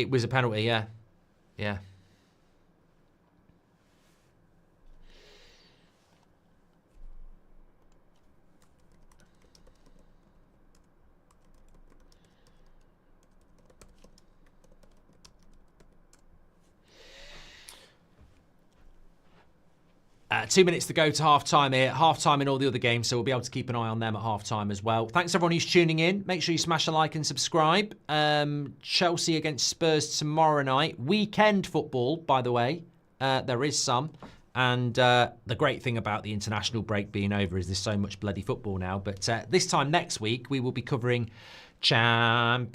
was a penalty, yeah. Yeah. 2 minutes to go to half-time here. Half-time in all the other games, so we'll be able to keep an eye on them at half-time as well. Thanks, everyone who's tuning in. Make sure you smash a like and subscribe. Chelsea against Spurs tomorrow night. Weekend football, by the way. There is some. And the great thing about the international break being over is there's so much bloody football now. But this time next week, we will be covering Champions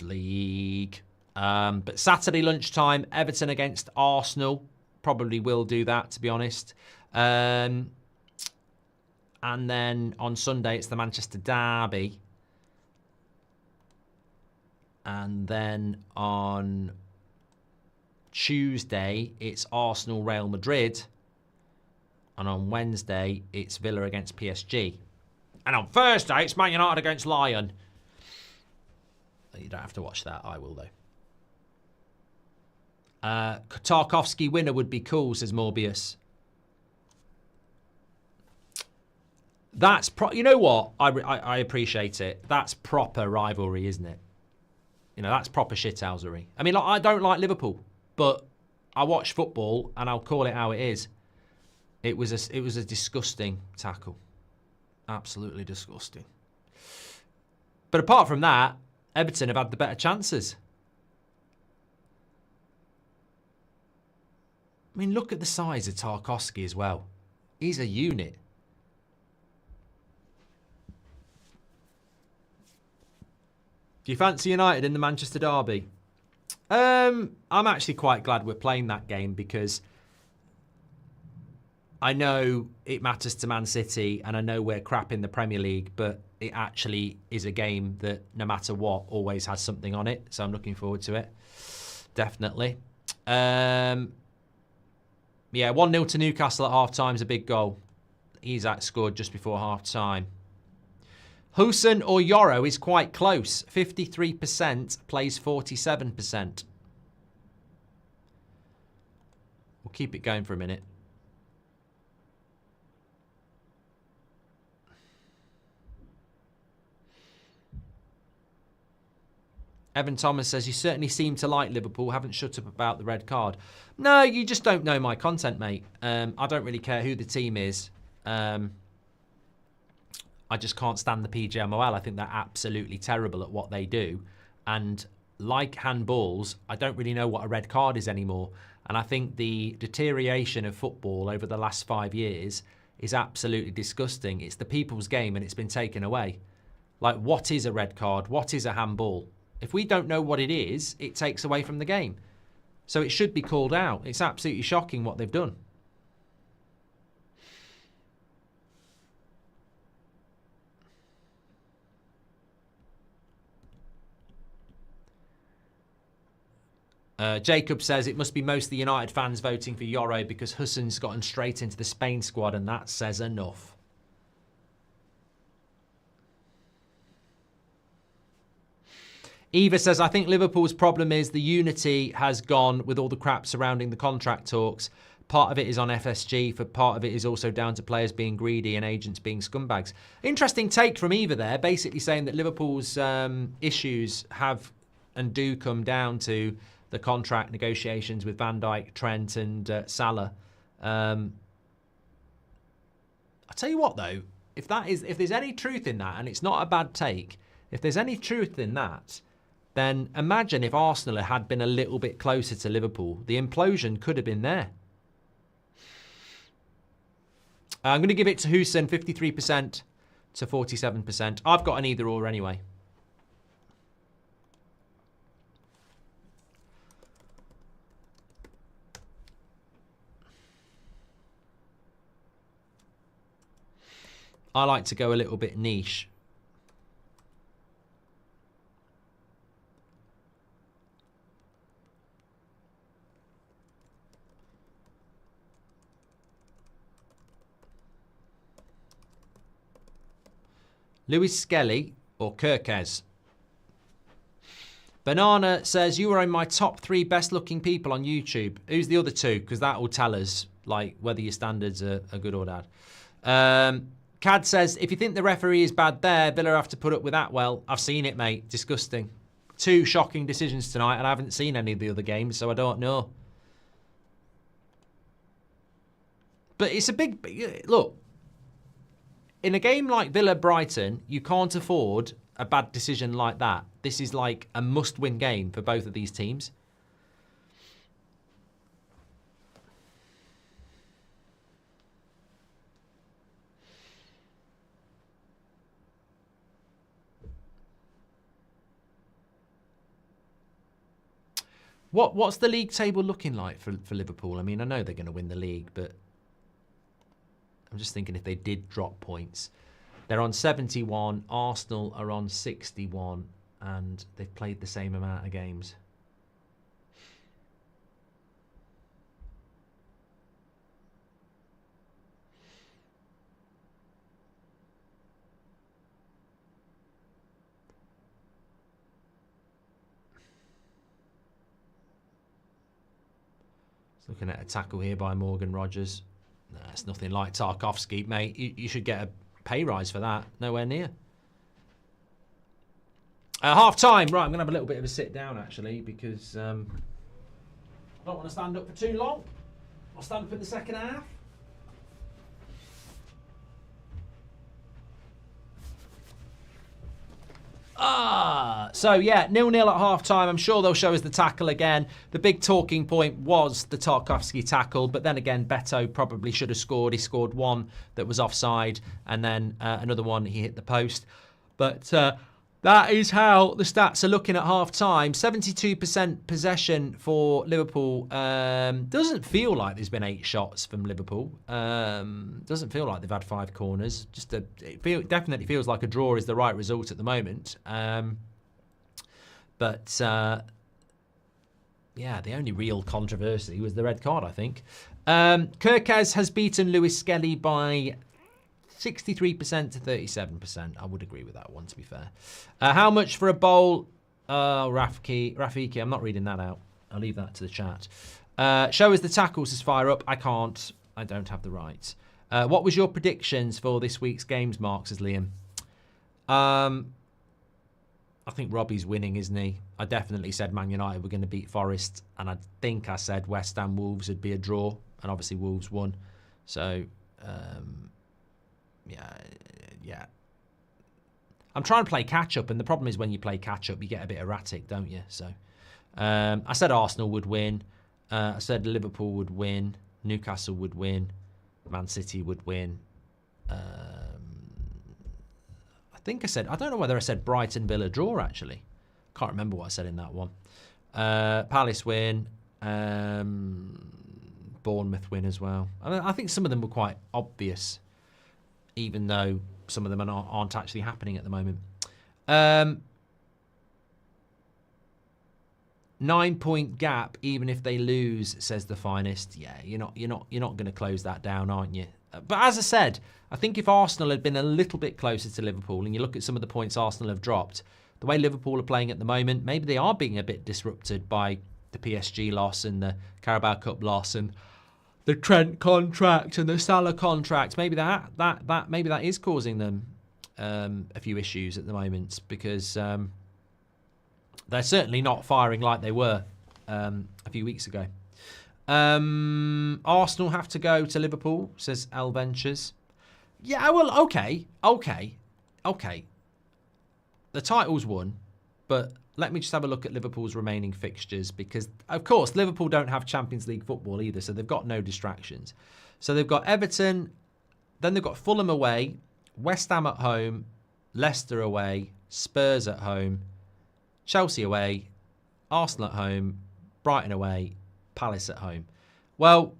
League. But Saturday lunchtime, Everton against Arsenal. Probably will do that, to be honest. And then on Sunday, it's the Manchester Derby. And then on Tuesday, it's Arsenal, Real Madrid. And on Wednesday, it's Villa against PSG. And on Thursday, it's Man United against Lyon. You don't have to watch that. I will, though. Tarkovsky winner would be cool, says Morbius. That's you know what? I appreciate it. That's proper rivalry, isn't it? You know, that's proper shithousery. I mean, like, I don't like Liverpool, but I watch football and I'll call it how it is. It was a disgusting tackle. Absolutely disgusting. But apart from that, Everton have had the better chances. I mean, look at the size of Tarkovsky as well. He's a unit. Do you fancy United in the Manchester Derby? I'm actually quite glad we're playing that game because I know it matters to Man City and I know we're crap in the Premier League, but it actually is a game that no matter what always has something on it. So I'm looking forward to it. Definitely. Yeah, 1-0 to Newcastle at half-time is a big goal. Isak scored just before half-time. Hussein or Yoro is quite close. 53% plays 47%. We'll keep it going for a minute. Evan Thomas says, you certainly seem to like Liverpool, haven't shut up about the red card. No, you just don't know my content, mate. I don't really care who the team is. I just can't stand the PGMOL. I think they're absolutely terrible at what they do. And like handballs, I don't really know what a red card is anymore. And I think the deterioration of football over the last 5 years is absolutely disgusting. It's the people's game and it's been taken away. Like, what is a red card? What is a handball? If we don't know what it is, it takes away from the game. So it should be called out. It's absolutely shocking what they've done. Jacob says it must be mostly United fans voting for Yoro because Hussein's gotten straight into the Spain squad and that says enough. Eva says, I think Liverpool's problem is the unity has gone with all the crap surrounding the contract talks. Part of it is on FSG, for part of it is also down to players being greedy and agents being scumbags. Interesting take from Eva there, basically saying that Liverpool's issues have and do come down to the contract negotiations with Van Dijk, Trent and Salah. I'll tell you what though, if there's any truth in that, and it's not a bad take, if there's any truth in that, then imagine if Arsenal had been a little bit closer to Liverpool. The implosion could have been there. I'm going to give it to Hussein, 53% to 47%. I've got an either or anyway. I like to go a little bit niche. Lewis Skelly or Kirkes? Banana says, you are in my top 3 best looking people on YouTube. Who's the other 2? Because that will tell us like whether your standards are good or bad. Cad says, if you think the referee is bad there, Villa have to put up with that. Well, I've seen it, mate. Disgusting. 2 shocking decisions tonight, and I haven't seen any of the other games, so I don't know. But it's a big... Look, in a game like Villa-Brighton, you can't afford a bad decision like that. This is like a must-win game for both of these teams. What's the league table looking like for Liverpool? I mean, I know they're going to win the league, but I'm just thinking if they did drop points. They're on 71, Arsenal are on 61, and they've played the same amount of games. Looking at a tackle here by Morgan Rogers. No, it's nothing like Tarkowski, mate. You should get a pay rise for that. Nowhere near. Half time. Right, I'm going to have a little bit of a sit down, actually, because I don't want to stand up for too long. I'll stand up in the second half. So yeah, 0-0 at half-time. I'm sure they'll show us the tackle again. The big talking point was the Tarkowski tackle, but then again, Beto probably should have scored. He scored one that was offside, and then another one, he hit the post. But that is how the stats are looking at half-time. 72% possession for Liverpool. Doesn't feel like there's been 8 shots from Liverpool. Doesn't feel like they've had 5 corners. It definitely feels like a draw is the right result at the moment. Yeah, the only real controversy was the red card, I think. Kirkes has beaten Lewis Skelly by 63% to 37%. I would agree with that one, to be fair. How much for a bowl? Rafiki, I'm not reading that out. I'll leave that to the chat. Show us the tackles, says Fire Up. I can't. I don't have the right. What was your predictions for this week's games, Mark, says Liam? I think Robbie's winning, isn't he? I definitely said Man United were going to beat Forest, and I think I said West Ham Wolves would be a draw, and obviously Wolves won. So, yeah. I'm trying to play catch-up, and the problem is when you play catch-up, you get a bit erratic, don't you? So, I said Arsenal would win. I said Liverpool would win. Newcastle would win. Man City would win. I think I said, I don't know whether I said Brighton Villa draw, actually. Can't remember what I said in that one. Palace win. Bournemouth win as well. I think some of them were quite obvious, even though some of them aren't actually happening at the moment. 9-point gap, even if they lose, says the finest. Yeah, you're not going to close that down, aren't you? But as I said, I think if Arsenal had been a little bit closer to Liverpool, and you look at some of the points Arsenal have dropped, the way Liverpool are playing at the moment, maybe they are being a bit disrupted by the PSG loss and the Carabao Cup loss and the Trent contract and the Salah contract. Maybe that is causing them a few issues at the moment, because they're certainly not firing like they were a few weeks ago. Arsenal have to go to Liverpool, says Al Ventures. Yeah, well, okay. The title's won, but let me just have a look at Liverpool's remaining fixtures, because, of course, Liverpool don't have Champions League football either, so they've got no distractions. So they've got Everton, then they've got Fulham away, West Ham at home, Leicester away, Spurs at home, Chelsea away, Arsenal at home, Brighton away, Palace at home. Well,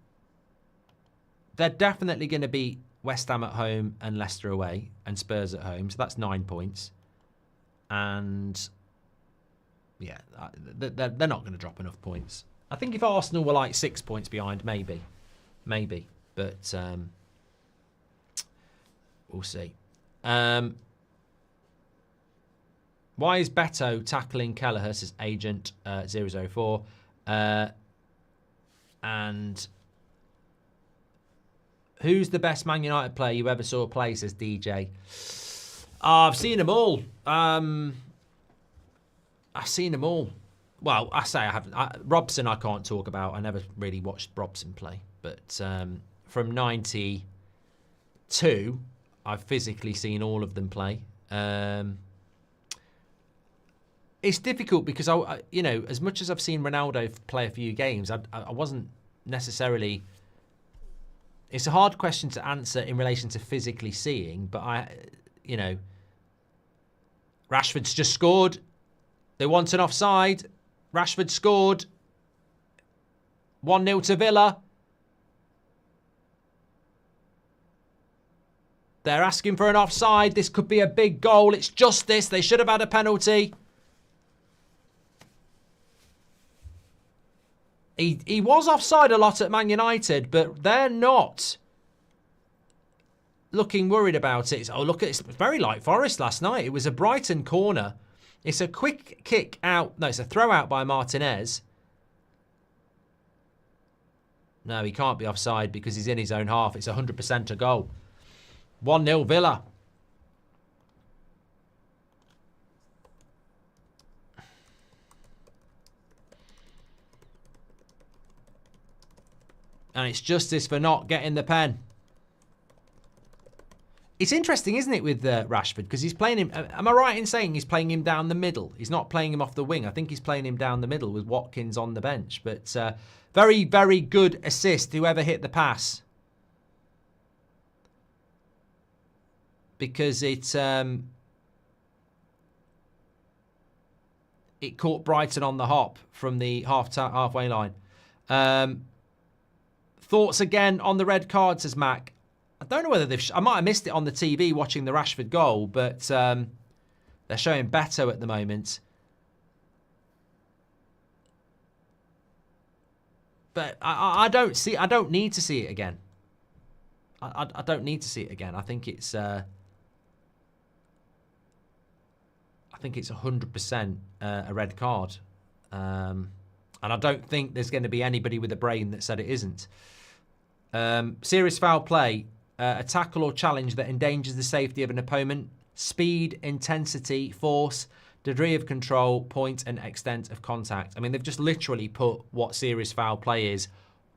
they're definitely going to beat West Ham at home and Leicester away and Spurs at home, so that's 9 points. And yeah, they're not going to drop enough points. I think if Arsenal were like 6 points behind, maybe, but we'll see. Why is Beto tackling Kelleher, says Agent 004. And who's the best Man United player you ever saw play, says DJ. I've seen them all. I've seen them all. Well, I say I haven't. Robson I can't talk about. I never really watched Robson play. But from 92, I've physically seen all of them play. It's difficult because, as much as I've seen Ronaldo play a few games, I wasn't necessarily... It's a hard question to answer in relation to physically seeing, but Rashford's just scored. They want an offside. Rashford scored. 1-0 to Villa. They're asking for an offside. This could be a big goal. It's justice. They should have had a penalty. He was offside a lot at Man United, but they're not looking worried about it. Oh, look, it's very like Forest last night. It was a Brighton corner. It's a quick kick out. No, it's a throw out by Martinez. No, he can't be offside because he's in his own half. It's 100% a goal. 1-0 Villa. And it's justice for not getting the pen. It's interesting, isn't it, with Rashford? Because he's playing him... Am I right in saying he's playing him down the middle? He's not playing him off the wing. I think he's playing him down the middle with Watkins on the bench. But very, very good assist, whoever hit the pass. Because it caught Brighton on the hop from the halfway line. Thoughts again on the red card, says Mac. I don't know whether they've... I might have missed it on the TV watching the Rashford goal, but they're showing Beto at the moment. But I don't see... I don't need to see it again. I don't need to see it again. I think it's... I think it's 100% a red card. And I don't think there's going to be anybody with a brain that said it isn't. Serious foul play. A tackle or challenge that endangers the safety of an opponent. Speed, intensity, force, degree of control, point and extent of contact. I mean, they've just literally put what serious foul play is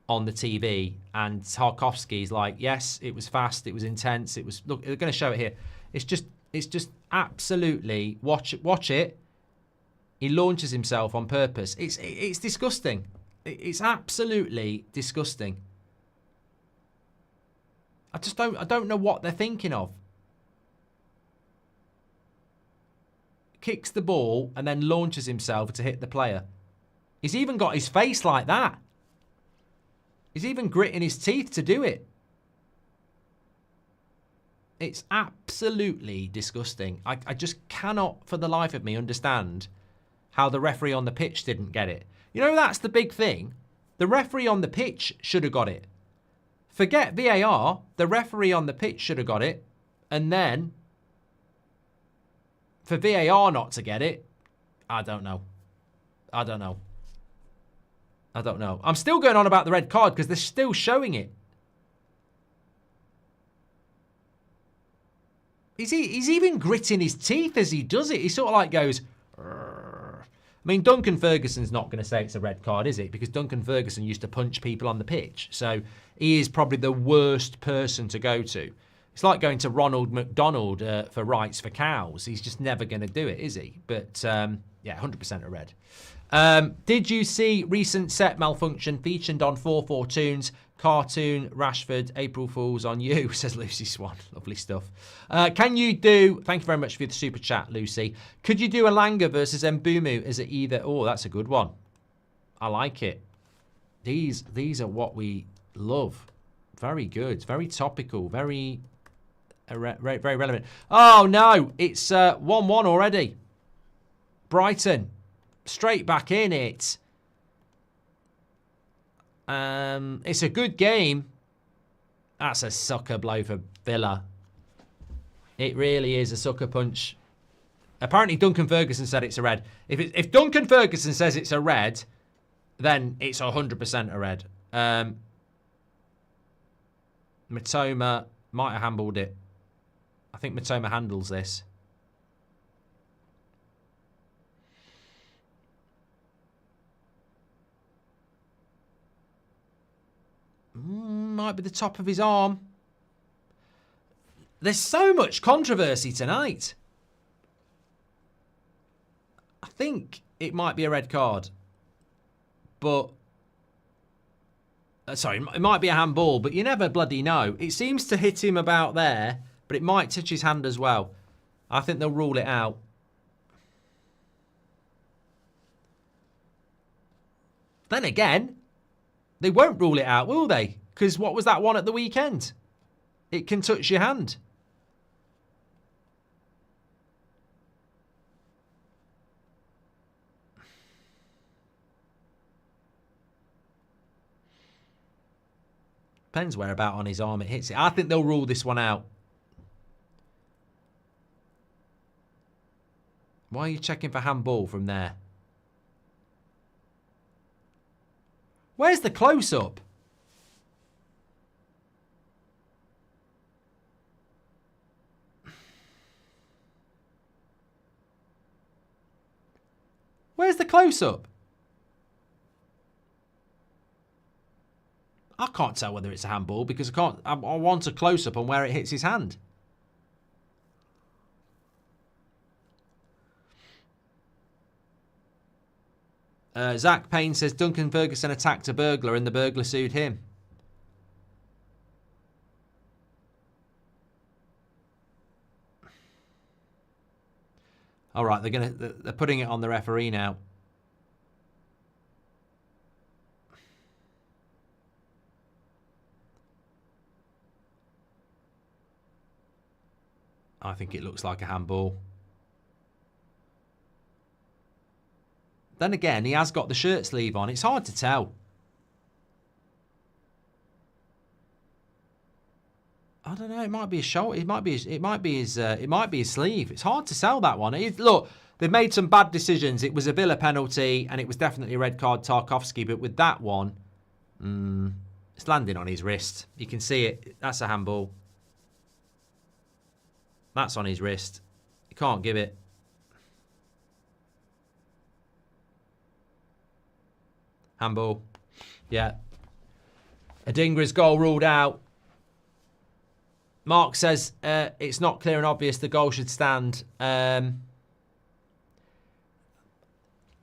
on the TV. And Tarkowski's like, yes, it was fast, it was intense, it was... Look, they're going to show it here. It's just absolutely... Watch it. He launches himself on purpose. It's disgusting. It's absolutely disgusting. I don't know what they're thinking of. Kicks the ball and then launches himself to hit the player. He's even got his face like that. He's even gritting his teeth to do it. It's absolutely disgusting. I just cannot for the life of me understand how the referee on the pitch didn't get it. You know, that's the big thing. The referee on the pitch should have got it. Forget VAR. The referee on the pitch should have got it. And then, for VAR not to get it, I don't know. I don't know. I'm still going on about the red card because they're still showing it. He's even gritting his teeth as he does it. He sort of like goes... I mean, Duncan Ferguson's not going to say it's a red card, is it? Because Duncan Ferguson used to punch people on the pitch. So he is probably the worst person to go to. It's like going to Ronald McDonald for rights for cows. He's just never going to do it, is he? But, yeah, 100% a red. Did you see recent set malfunction featured on 442's cartoon Rashford April Fools on you, says Lucy Swan. Lovely stuff. Can you do... Thank you very much for the super chat, Lucy. Could you do Elanga versus Mbumu as it either... Oh, that's a good one. I like it. These are what we love. Very good. Very topical. Very relevant. Oh, no. It's 1-1 already. Brighton. Straight back in it. It's a good game. That's a sucker blow for Villa. It really is a sucker punch. Apparently Duncan Ferguson said it's a red. If Duncan Ferguson says it's a red, then it's 100% a red. Matoma might have handled it. I think Matoma handles this. Might be the top of his arm. There's so much controversy tonight. I think it might be a red card. But... sorry, it might be a handball, but you never bloody know. It seems to hit him about there, but it might touch his hand as well. I think they'll rule it out. Then again, they won't rule it out, will they? Because what was that one at the weekend? It can touch your hand. Depends where about on his arm it hits it. I think they'll rule this one out. Why are you checking for handball from there? Where's the close-up? Where's the close-up? I can't tell whether it's a handball because I want a close-up on where it hits his hand. Zach Payne says Duncan Ferguson attacked a burglar and the burglar sued him. All right, they're putting it on the referee now. I think it looks like a handball. Then again, he has got the shirt sleeve on. It's hard to tell. I don't know. It might be his shoulder. It might be his sleeve. It's hard to sell that one. Look, they've made some bad decisions. It was a Villa penalty, and it was definitely a red card Tarkowski. But with that one, it's landing on his wrist. You can see it. That's a handball. That's on his wrist. You can't give it. Handball. Yeah. Adingra's goal ruled out. Mark says it's not clear and obvious the goal should stand.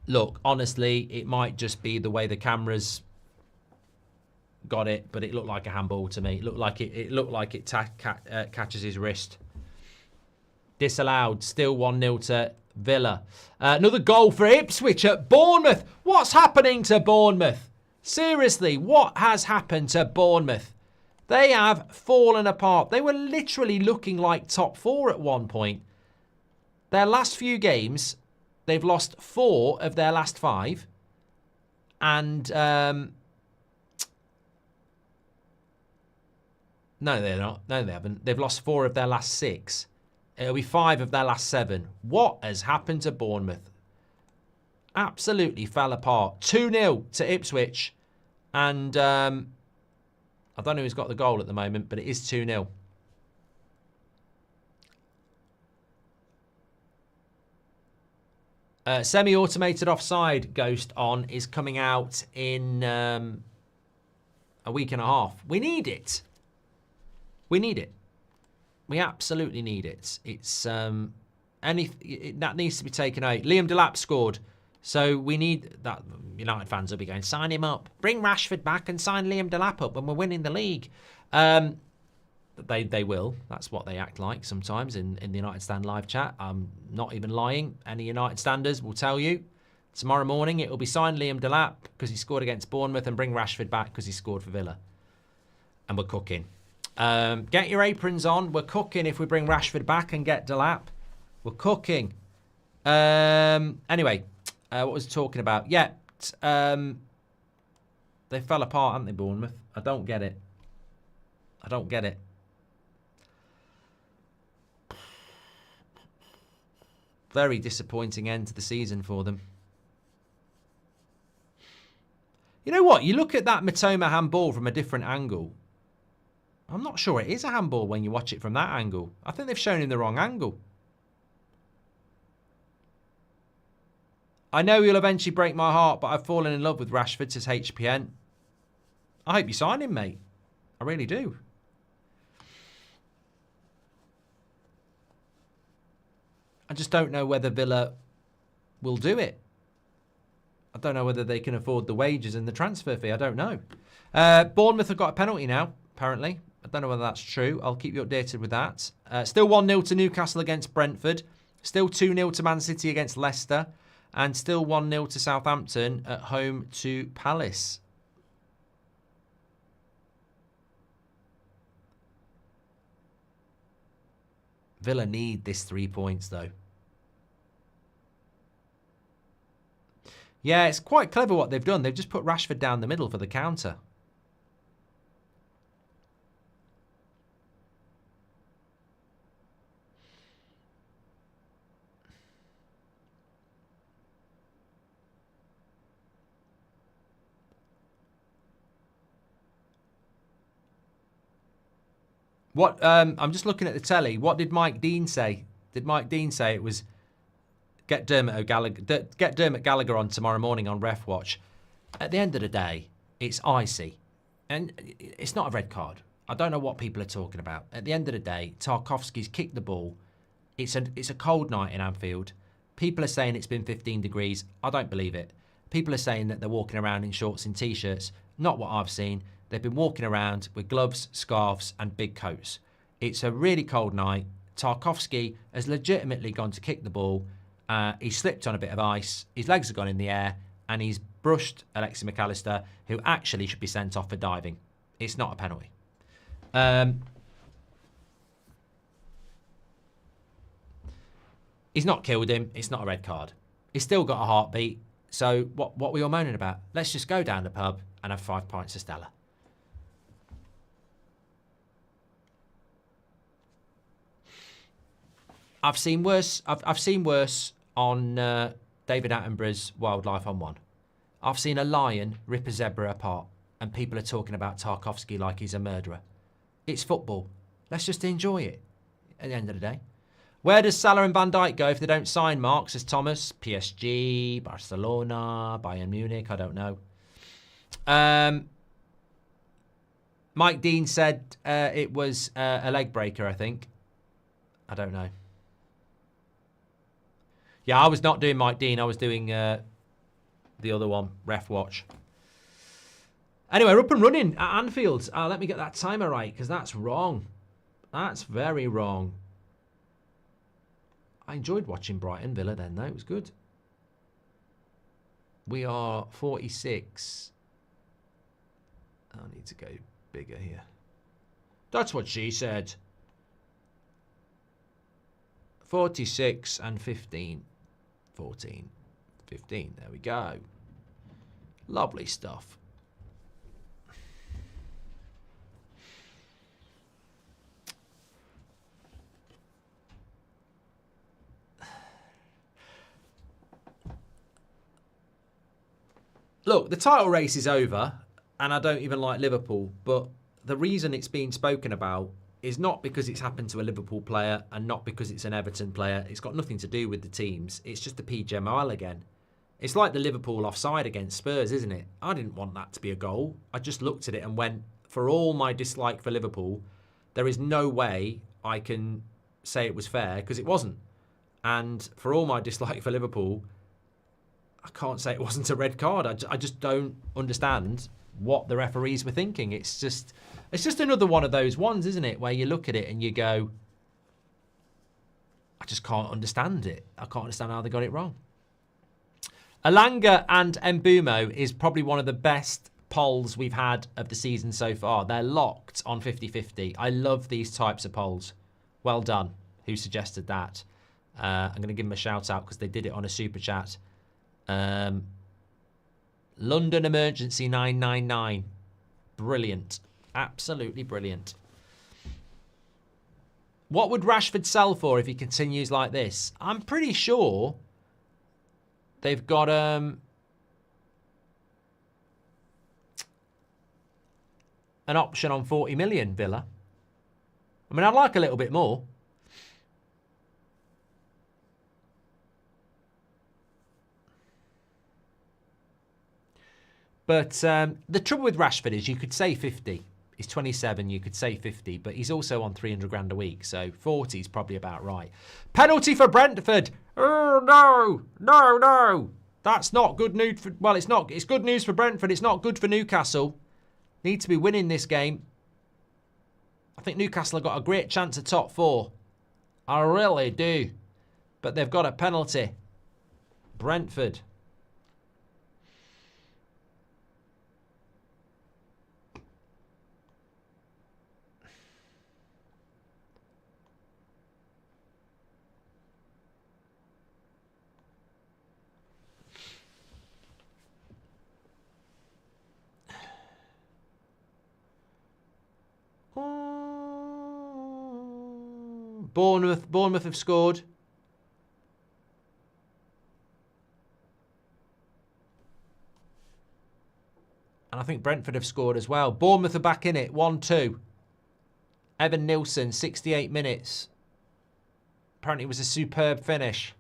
Look, honestly, it might just be the way the cameras got it, but it looked like a handball to me. It looked like it catches his wrist. Disallowed. Still 1-0 to Villa. Another goal for Ipswich at Bournemouth. What's happening to Bournemouth? Seriously, what has happened to Bournemouth? They have fallen apart. They were literally looking like top 4 at one point. Their last few games, they've lost 4 of their last 5. And, no, they're not. No, they haven't. They've lost 4 of their last 6. It'll be 5 of their last 7. What has happened to Bournemouth? Absolutely fell apart. 2-0 to Ipswich. And I don't know who's got the goal at the moment, but it is 2-0. Semi-automated offside Ghost on is coming out in a week and a half. We need it. We need it. We absolutely need it. It's that needs to be taken out. Liam Delap scored, so we need that. United fans will be going, sign him up, bring Rashford back, and sign Liam Delap up when we're winning the league. They will. That's what they act like sometimes in the United Stand live chat. I'm not even lying. Any United Standers will tell you. Tomorrow morning it will be sign Liam Delap because he scored against Bournemouth and bring Rashford back because he scored for Villa. And we're cooking. Get your aprons on. We're cooking if we bring Rashford back and get Delap. We're cooking. Anyway, what was I talking about? Yeah, they fell apart, haven't they, Bournemouth? I don't get it. I don't get it. Very disappointing end to the season for them. You know what? You look at that Matoma handball from a different angle. I'm not sure it is a handball when you watch it from that angle. I think they've shown him the wrong angle. I know he'll eventually break my heart, but I've fallen in love with Rashford, says HPN. I hope you sign him, mate. I really do. I just don't know whether Villa will do it. I don't know whether they can afford the wages and the transfer fee. I don't know. Bournemouth have got a penalty now, apparently. I don't know whether that's true. I'll keep you updated with that. Still 1-0 to Newcastle against Brentford. Still 2-0 to Man City against Leicester. And still 1-0 to Southampton at home to Palace. Villa need this 3 points, though. Yeah, it's quite clever what they've done. They've just put Rashford down the middle for the counter. What? I'm just looking at the telly. What did Mike Dean say? Did Mike Dean say it was get Dermot Gallagher on tomorrow morning on Ref Watch? At the end of the day, it's icy, and it's not a red card. I don't know what people are talking about. At the end of the day, Tarkowski's kicked the ball. It's a cold night in Anfield. People are saying it's been 15 degrees. I don't believe it. People are saying that they're walking around in shorts and T-shirts. Not what I've seen. They've been walking around with gloves, scarves and big coats. It's a really cold night. Tarkowski has legitimately gone to kick the ball. He slipped on a bit of ice. His legs have gone in the air and he's brushed Alexis McAllister, who actually should be sent off for diving. It's not a penalty. He's not killed him. It's not a red card. He's still got a heartbeat. So what are we all moaning about? Let's just go down the pub and have 5 pints of Stella. I've seen worse. I've seen worse on David Attenborough's Wildlife on One. I've seen a lion rip a zebra apart, and people are talking about Tarkowski like he's a murderer. It's football. Let's just enjoy it. At the end of the day, where does Salah and Van Dijk go if they don't sign? Mark, says Thomas. PSG, Barcelona, Bayern Munich. I don't know. Mike Dean said it was a leg breaker. I think. I don't know. Yeah, I was not doing Mike Dean. I was doing the other one, Ref Watch. Anyway, we're up and running at Anfield. Let me get that timer right, because that's wrong. That's very wrong. I enjoyed watching Brighton Villa then, though. It was good. We are 46. I need to go bigger here. That's what she said. 46 and 15. 14, 15. There we go. Lovely stuff. Look, the title race is over, and I don't even like Liverpool, but the reason it's being spoken about is not because it's happened to a Liverpool player and not because it's an Everton player. It's got nothing to do with the teams. It's just the PJ Mile again. It's like the Liverpool offside against Spurs, isn't it? I didn't want that to be a goal. I just looked at it and went, for all my dislike for Liverpool, there is no way I can say it was fair, because it wasn't. And for all my dislike for Liverpool, I can't say it wasn't a red card. I just don't understand what the referees were thinking. It's just another one of those ones, isn't it, where you look at it and you go, I just can't understand it. I can't understand how they got it wrong. Alanga and Mbumo is probably one of the best polls we've had of the season so far. They're locked on 50-50. I love these types of polls. Well done, who suggested that. I'm going to give them a shout out because they did it on a super chat. London Emergency 999. Brilliant. Absolutely brilliant. What would Rashford sell for if he continues like this? I'm pretty sure they've got an option on 40 million, Villa. I mean, I'd like a little bit more. But the trouble with Rashford is you could say 50. He's 27, you could say 50, but he's also on 300 grand a week, so 40 is probably about right. Penalty for Brentford. Oh, no. No, no. That's not good news for... Well, it's not. It's good news for Brentford. It's not good for Newcastle. Need to be winning this game. I think Newcastle have got a great chance at top 4. I really do. But they've got a penalty. Brentford. Bournemouth have scored. And I think Brentford have scored as well. Bournemouth are back in it. 1-2. Evan Nilsson, 68 minutes. Apparently it was a superb finish.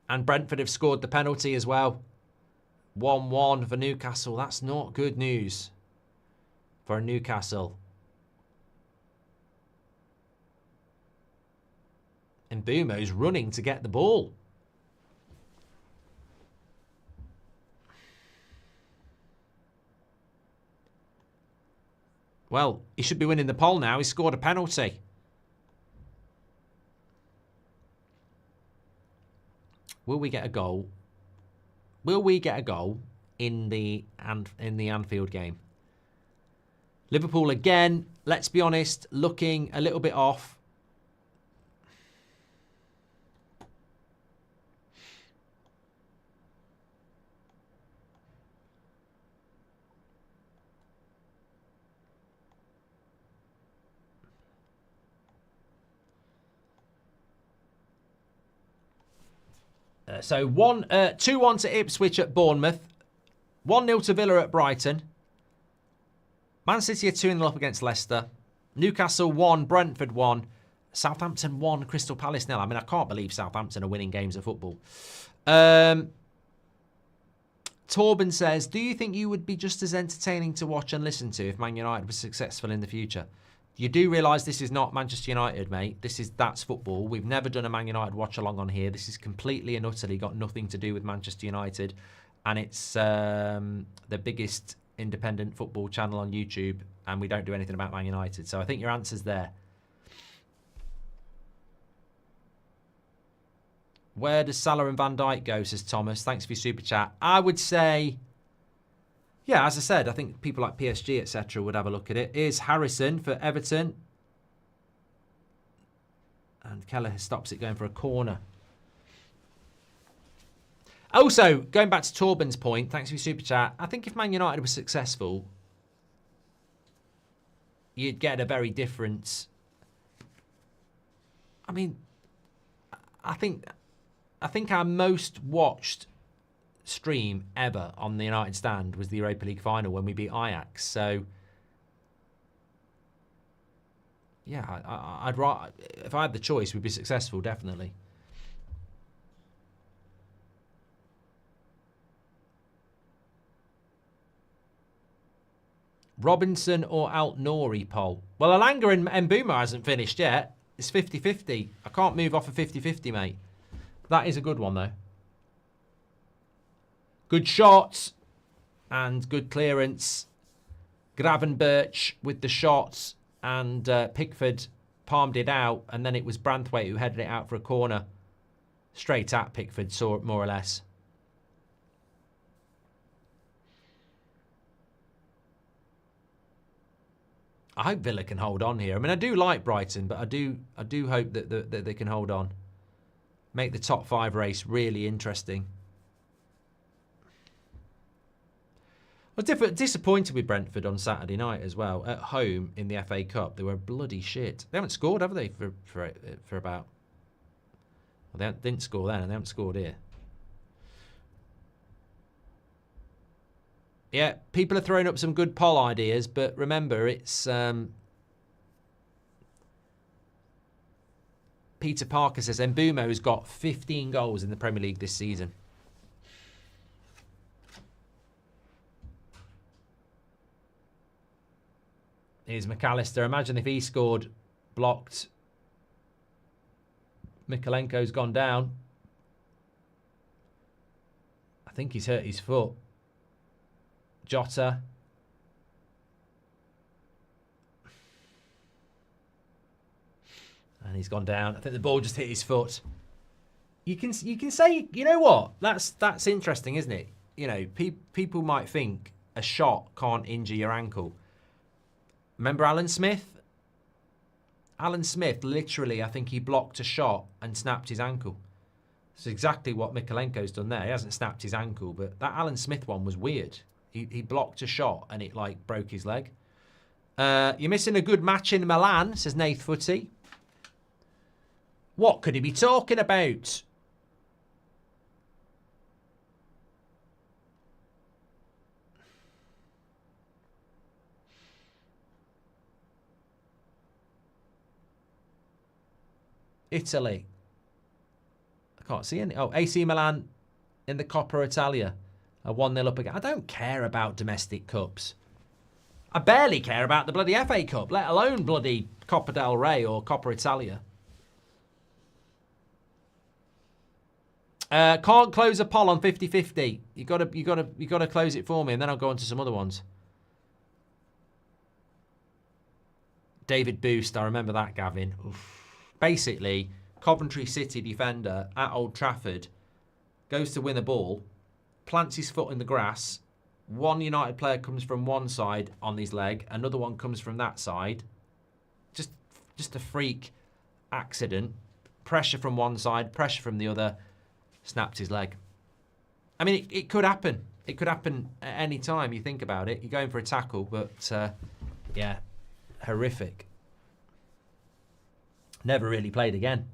And Brentford have scored the penalty as well. 1-1 for Newcastle. That's not good news for Newcastle. And Mbumo's running to get the ball. Well, he should be winning the poll now. He scored a penalty. Will we get a goal? Will we get a goal in the Anfield game? Liverpool again, let's be honest, looking a little bit off. So 2-1 to Ipswich at Bournemouth. 1-0 to Villa at Brighton. Man City are 2-0 up against Leicester. Newcastle 1, Brentford 1. Southampton 1, Crystal Palace 0. I mean, I can't believe Southampton are winning games of football. Torben says, do you think you would be just as entertaining to watch and listen to if Man United was successful in the future? You do realise this is not Manchester United, mate. That's football. We've never done a Man United watch-along on here. This is completely and utterly got nothing to do with Manchester United. And it's the biggest independent football channel on YouTube. And we don't do anything about Man United. So I think your answer's there. Where does Salah and Van Dijk go, says Thomas. Thanks for your super chat. I would say... Yeah, as I said, I think people like PSG, etc. would have a look at it. Here's Harrison for Everton. And Kelleher stops it going for a corner. Also, going back to Torben's point, thanks for your super chat. I think if Man United was successful, you'd get a very different... I mean, I think our most watched stream ever on the United stand was the Europa League final when we beat Ajax. So yeah, I'd rather, if I had the choice, we'd be successful, definitely. Robinson or Alt-Nouri poll. Well, Alanga and Mbeumo hasn't finished yet. It's 50-50. I can't move off a 50-50, mate. That is a good one, though. Good shots and good clearance. Gravenberch with the shots, and Pickford palmed it out, and then it was Branthwaite who headed it out for a corner. Straight at Pickford, saw it more or less. I hope Villa can hold on here. I mean, I do like Brighton, but I do hope that they can hold on. Make the top 5 race really interesting. I was disappointed with Brentford on Saturday night as well. At home in the FA Cup, they were bloody shit. They haven't scored, have they, for about... Well, they didn't score then, and they haven't scored here. Yeah, people are throwing up some good poll ideas, but remember, it's... Peter Parker says, Mbumo's got 15 goals in the Premier League this season. Here's McAllister. Imagine if he scored, blocked. Mikalenko's gone down. I think he's hurt his foot. Jota. And he's gone down. I think the ball just hit his foot. You can say, you know what? That's interesting, isn't it? You know, people might think a shot can't injure your ankle. Remember Alan Smith? Alan Smith, literally, I think he blocked a shot and snapped his ankle. It's exactly what Mikalenko's done there. He hasn't snapped his ankle, but that Alan Smith one was weird. He blocked a shot and it, like, broke his leg. You're missing a good match in Milan, says Nath Footy. What could he be talking about? Italy. I can't see any. Oh, AC Milan in the Coppa Italia are 1-0 up again. I don't care about domestic cups. I barely care about the bloody FA Cup, let alone bloody Coppa del Rey or Coppa Italia. Can't close a poll on 50-50. You gotta close it for me, and then I'll go on to some other ones. David Boost, I remember that, Gavin. Oof. Basically, Coventry City defender at Old Trafford goes to win a ball, plants his foot in the grass. One United player comes from one side on his leg, another one comes from that side. Just a freak accident. Pressure from one side, pressure from the other. Snapped his leg. I mean, it could happen. It could happen at any time. You think about it. You're going for a tackle, but yeah, horrific. Never really played again.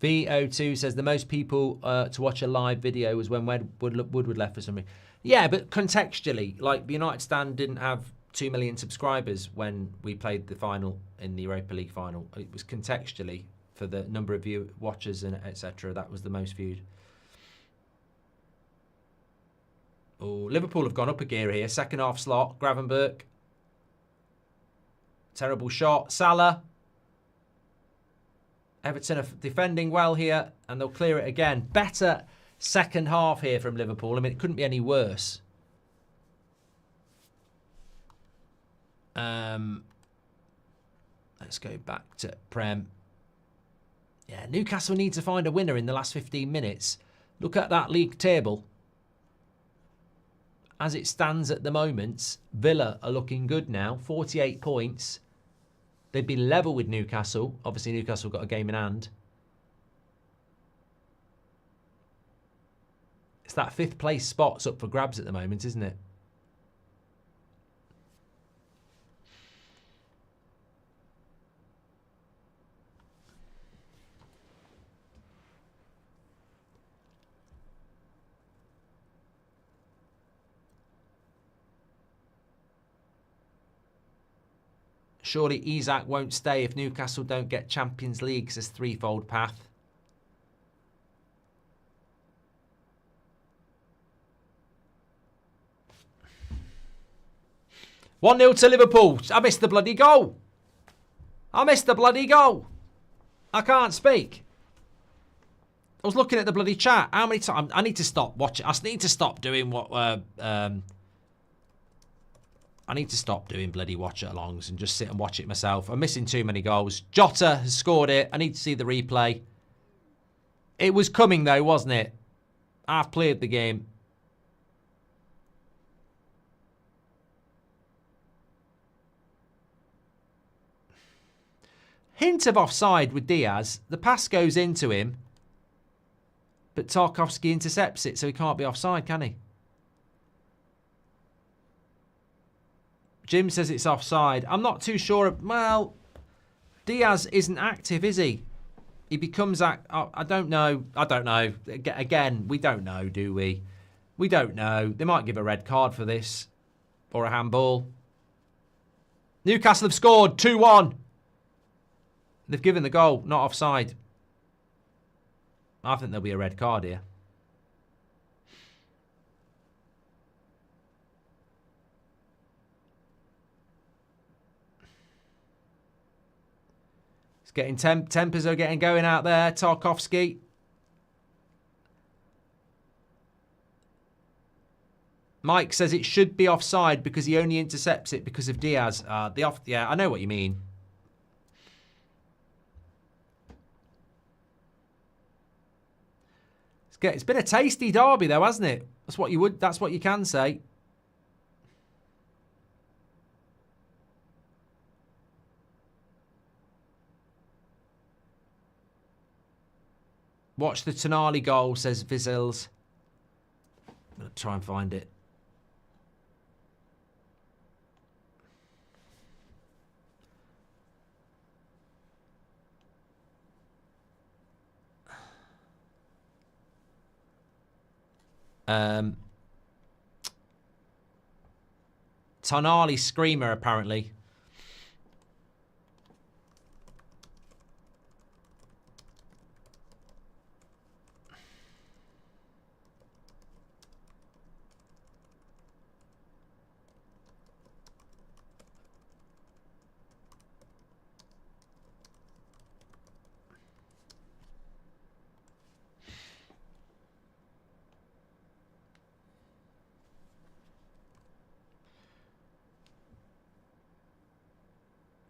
VO2 says the most people to watch a live video was when Woodward left for some reason. Yeah, but contextually, like the United stand didn't have 2 million subscribers when we played the final in the Europa League final. It was contextually for the number of watchers and etc. That was the most viewed. Oh, Liverpool have gone up a gear here. Second half slot. Gravenberch. Terrible shot. Salah. Everton are defending well here, and they'll clear it again. Better second half here from Liverpool. I mean, it couldn't be any worse. Let's go back to Prem. Yeah, Newcastle need to find a winner in the last 15 minutes. Look at that league table. As it stands at the moment, Villa are looking good now. 48 points. They'd be level with Newcastle. Obviously, Newcastle got a game in hand. It's that 5th place spot's up for grabs at the moment, isn't it? Surely Isak won't stay if Newcastle don't get Champions League, says Threefold Path. "1-0 to Liverpool. I missed the bloody goal. I missed the bloody goal. I can't speak. I was looking at the bloody chat. How many times? I need to stop watching. I need to stop doing what... I need to stop doing bloody watch-alongs and just sit and watch it myself. I'm missing too many goals. Jota has scored it. I need to see the replay. It was coming, though, wasn't it? I've played the game. hint of offside with Diaz. The pass goes into him, but Tarkowski intercepts it, so he can't be offside, can he? Jim says it's offside. I'm not too sure. Well, Diaz isn't active, is he? He becomes... I don't know. I don't know. Again, we don't know, do we? We don't know. They might give a red card for this. Or a handball. Newcastle have scored 2-1. They've given the goal, not offside. I think there'll be a red card here. It's getting tempers are getting going out there. Tarkowski. Mike says it should be offside because he only intercepts it because of Diaz. Yeah, I know what you mean. It's been a tasty derby though, hasn't it? That's what you can say. Watch the Tonali goal, says Vizils. I'm going to try and find it. Tonali screamer, apparently.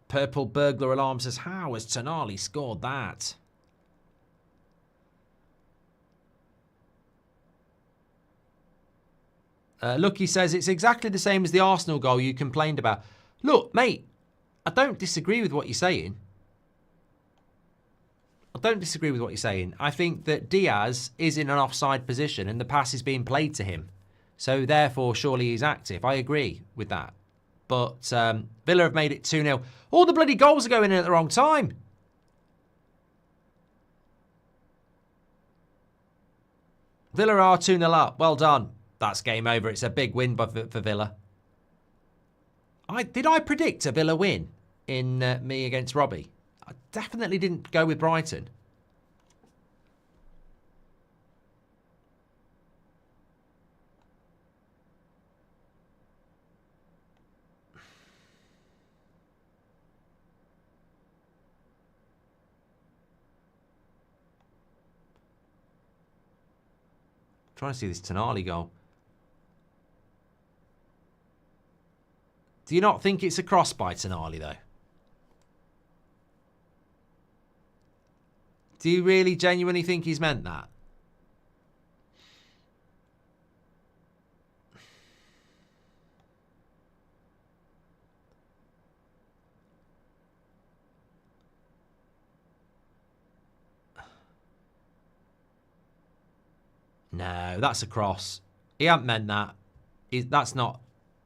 Purple burglar alarm says, how has Tonali scored that? Lucky says, it's exactly the same as the Arsenal goal you complained about. Look, mate, I don't disagree with what you're saying. I think that Diaz is in an offside position and the pass is being played to him. So, therefore, surely he's active. I agree with that. But Villa have made it 2-0. All the bloody goals are going in at the wrong time. Villa are 2-0 up. Well done. That's game over. It's a big win for Villa. Did I predict a Villa win in me against Robbie? I definitely didn't go with Brighton. Trying to see this Tonali goal. Do you not think it's a cross by Tonali, though? Do you really genuinely think he's meant that? No, that's a cross. He hadn't meant that. That's not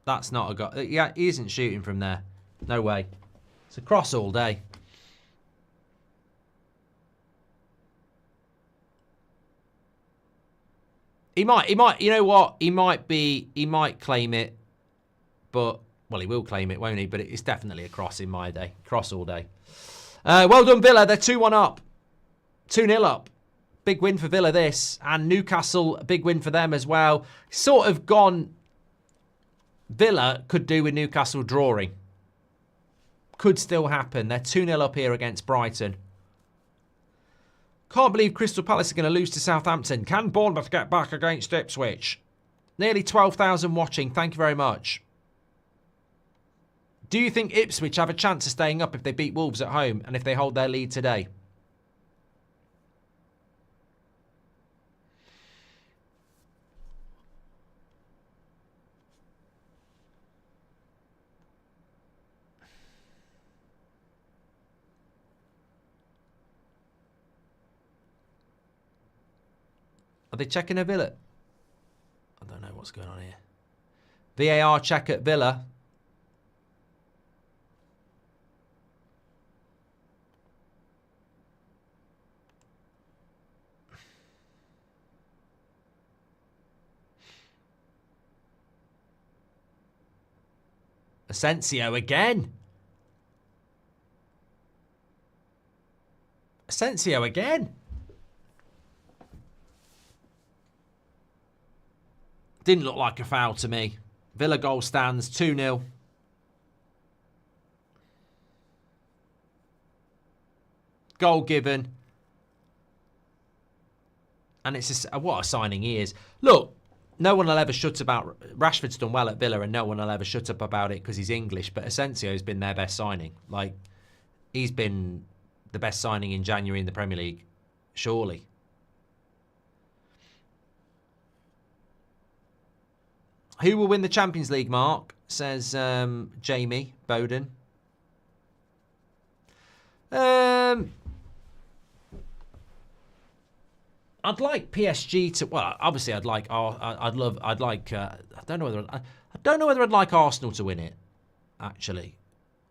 a goal. Yeah, he isn't shooting from there. No way. It's a cross all day. He might, you know what? He might claim it, but, well, he will claim it, won't he? But it's definitely a cross in my day. Cross all day. Well done, Villa. They're 2-1 up. 2-0 up. Big win for Villa, this. And Newcastle, a big win for them as well. Sort of gone... Villa could do with Newcastle drawing. Could still happen. They're 2-0 up here against Brighton. Can't believe Crystal Palace are going to lose to Southampton. Can Bournemouth get back against Ipswich? Nearly 12,000 watching. Thank you very much. Do you think Ipswich have a chance of staying up if they beat Wolves at home and if they hold their lead today? Are they checking a Villa? I don't know what's going on here. VAR check at Villa. Asensio again. Asensio again. Didn't look like a foul to me. Villa goal stands 2-0. Goal given. And it's what a signing he is. Look, no one will ever shut about... Rashford's done well at Villa and no one will ever shut up about it because he's English. But Asensio's been their best signing. Like, he's been the best signing in January in the Premier League. Surely. Who will win the Champions League, Mark? Says Jamie Bowden. I'd like PSG to. Well, obviously, I'd like. I don't know whether. I don't know whether I'd like Arsenal to win it. Actually,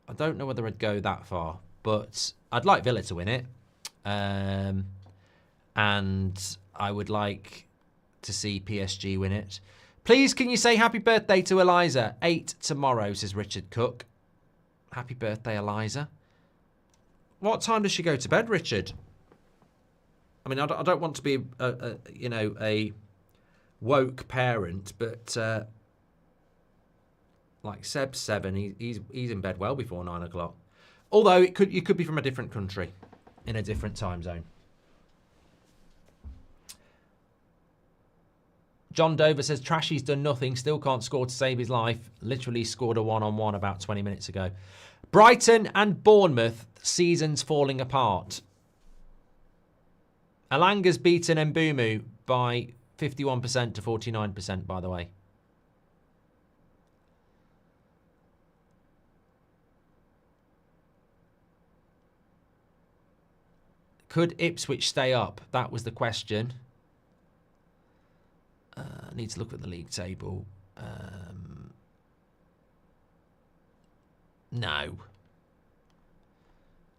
I don't know whether I'd go that far, but I'd like Villa to win it. And I would like to see PSG win it. Please, can you say happy birthday to Eliza? 8 tomorrow, says Richard Cook. Happy birthday, Eliza. What time does she go to bed, Richard? I mean, I don't want to be, a woke parent, but like Seb's 7, he's in bed well before 9 o'clock. Although you could be from a different country, in a different time zone. John Dover says, Trashy's done nothing, still can't score to save his life. Literally scored a one-on-one about 20 minutes ago. Brighton and Bournemouth, seasons falling apart. Alanga's beaten Mbumu by 51% to 49%, by the way. Could Ipswich stay up? That was the question. I need to look at the league table. No.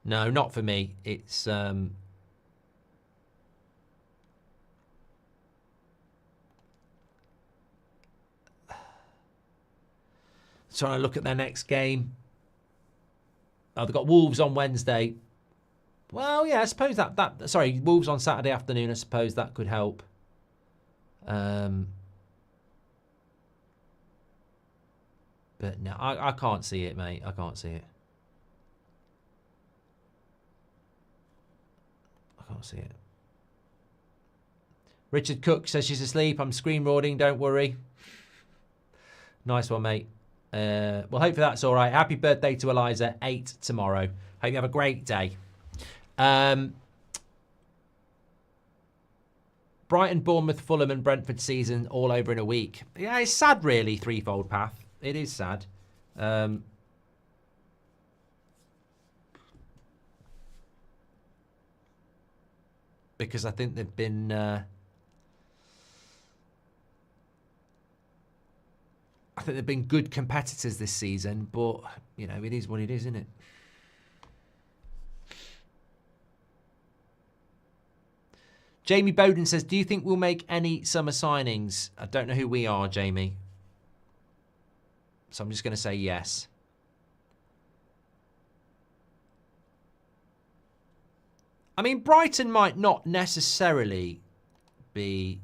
No, not for me. It's... trying to look at their next game. Oh, they've got Wolves on Wednesday. Well, yeah, I suppose that... Sorry, Wolves on Saturday afternoon. I suppose that could help. But no, I can't see it, mate. I can't see it. I can't see it. Richard Cook says she's asleep. I'm screen roaring. Don't worry. Nice one, mate. Well, hopefully that's all right. Happy birthday to Eliza. 8 tomorrow. Hope you have a great day. Brighton, Bournemouth, Fulham and Brentford season all over in a week. Yeah, it's sad, really, threefold path. It is sad. Because I think they've been... I think they've been good competitors this season, but, you know, it is what it is, isn't it? Jamie Bowden says, do you think we'll make any summer signings? I don't know who we are, Jamie. So I'm just going to say yes. I mean, Brighton might not necessarily be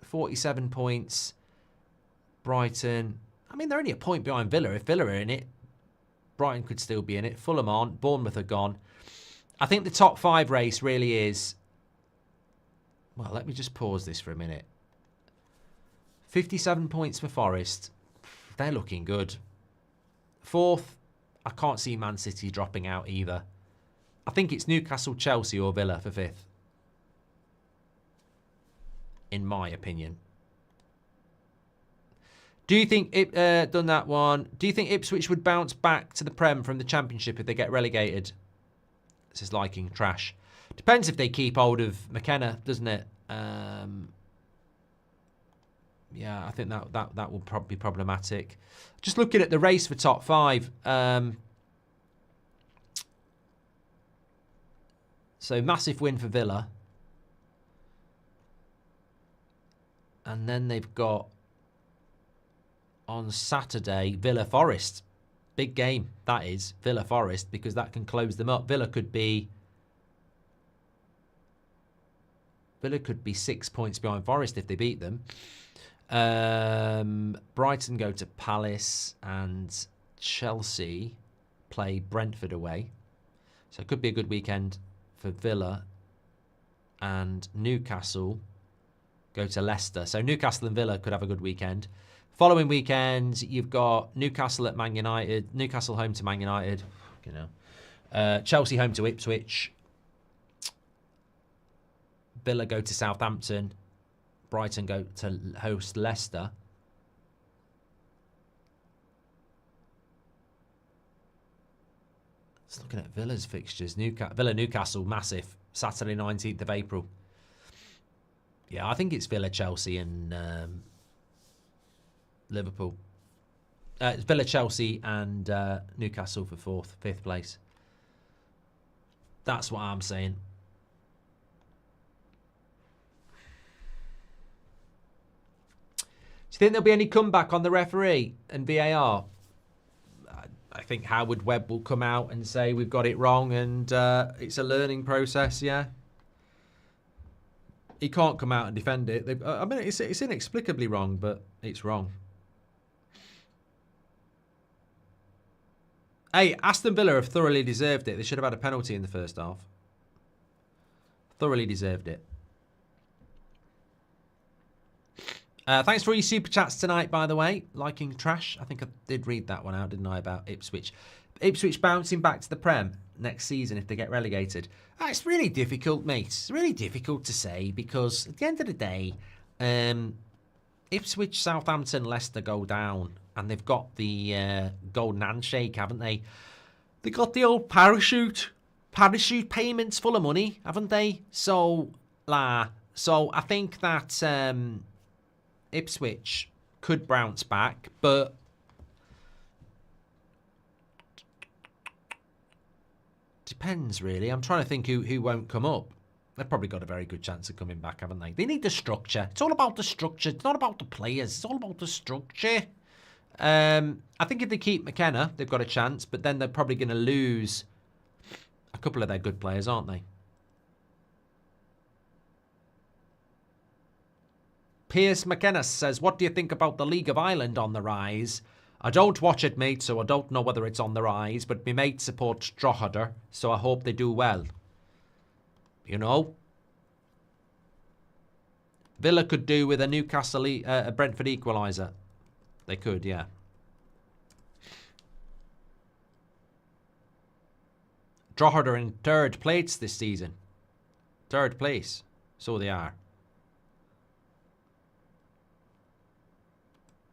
47 points. Brighton. I mean, they're only a point behind Villa. If Villa are in it, Brighton could still be in it. Fulham aren't. Bournemouth are gone. I think the top 5 race really is... Well, let me just pause this for a minute. 57 points for Forest. They're looking good. 4th, I can't see Man City dropping out either. I think it's Newcastle, Chelsea or Villa for 5th. In my opinion. Do you think done that one? Do you think Ipswich would bounce back to the Prem from the Championship if they get relegated? This is liking trash. Depends if they keep hold of McKenna, doesn't it? Yeah, I think that will probably be problematic. Just looking at the race for top 5. So massive win for Villa. And then they've got on Saturday Villa Forest. Big game, that is, Villa Forest, because that can close them up. Villa could be 6 points behind Forest if they beat them. Brighton go to Palace and Chelsea play Brentford away. So it could be a good weekend for Villa. And Newcastle go to Leicester. So Newcastle and Villa could have a good weekend. Following weekend, you've got Newcastle at Man United. Newcastle home to Man United. Chelsea home to Ipswich. Villa go to Southampton. Brighton go to host Leicester. Just looking at Villa's fixtures. Villa-Newcastle, massive. Saturday, 19th of April. Yeah, I think it's Villa, Chelsea and Liverpool. It's Villa, Chelsea and Newcastle for 5th place. That's what I'm saying. Do you think there'll be any comeback on the referee and VAR? I think Howard Webb will come out and say we've got it wrong and it's a learning process, yeah. He can't come out and defend it. I mean, it's inexplicably wrong, but it's wrong. Hey, Aston Villa have thoroughly deserved it. They should have had a penalty in the first half. Thoroughly deserved it. Thanks for all your super chats tonight, by the way. Liking trash. I think I did read that one out, didn't I, about Ipswich. Ipswich bouncing back to the Prem next season if they get relegated. It's really difficult, mate. It's really difficult to say because at the end of the day, Ipswich, Southampton, Leicester go down and they've got the golden handshake, haven't they? They got the old parachute payments full of money, haven't they? So I think that Ipswich could bounce back, but depends really. I'm trying to think who won't come up. They've probably got a very good chance of coming back, haven't they? They need the structure. It's all about the structure. It's not about the players. It's all about the structure. I think if they keep McKenna, they've got a chance, but then they're probably going to lose a couple of their good players, aren't they? Piers McKenna says, what do you think about the League of Ireland on the rise? I don't watch it, mate, so I don't know whether it's on the rise, but my mate supports Drogheda, so I hope they do well. You know? Villa could do with a Newcastle, a Brentford equaliser. They could, yeah. Drogheda in 3rd place this season. 3rd place. So they are.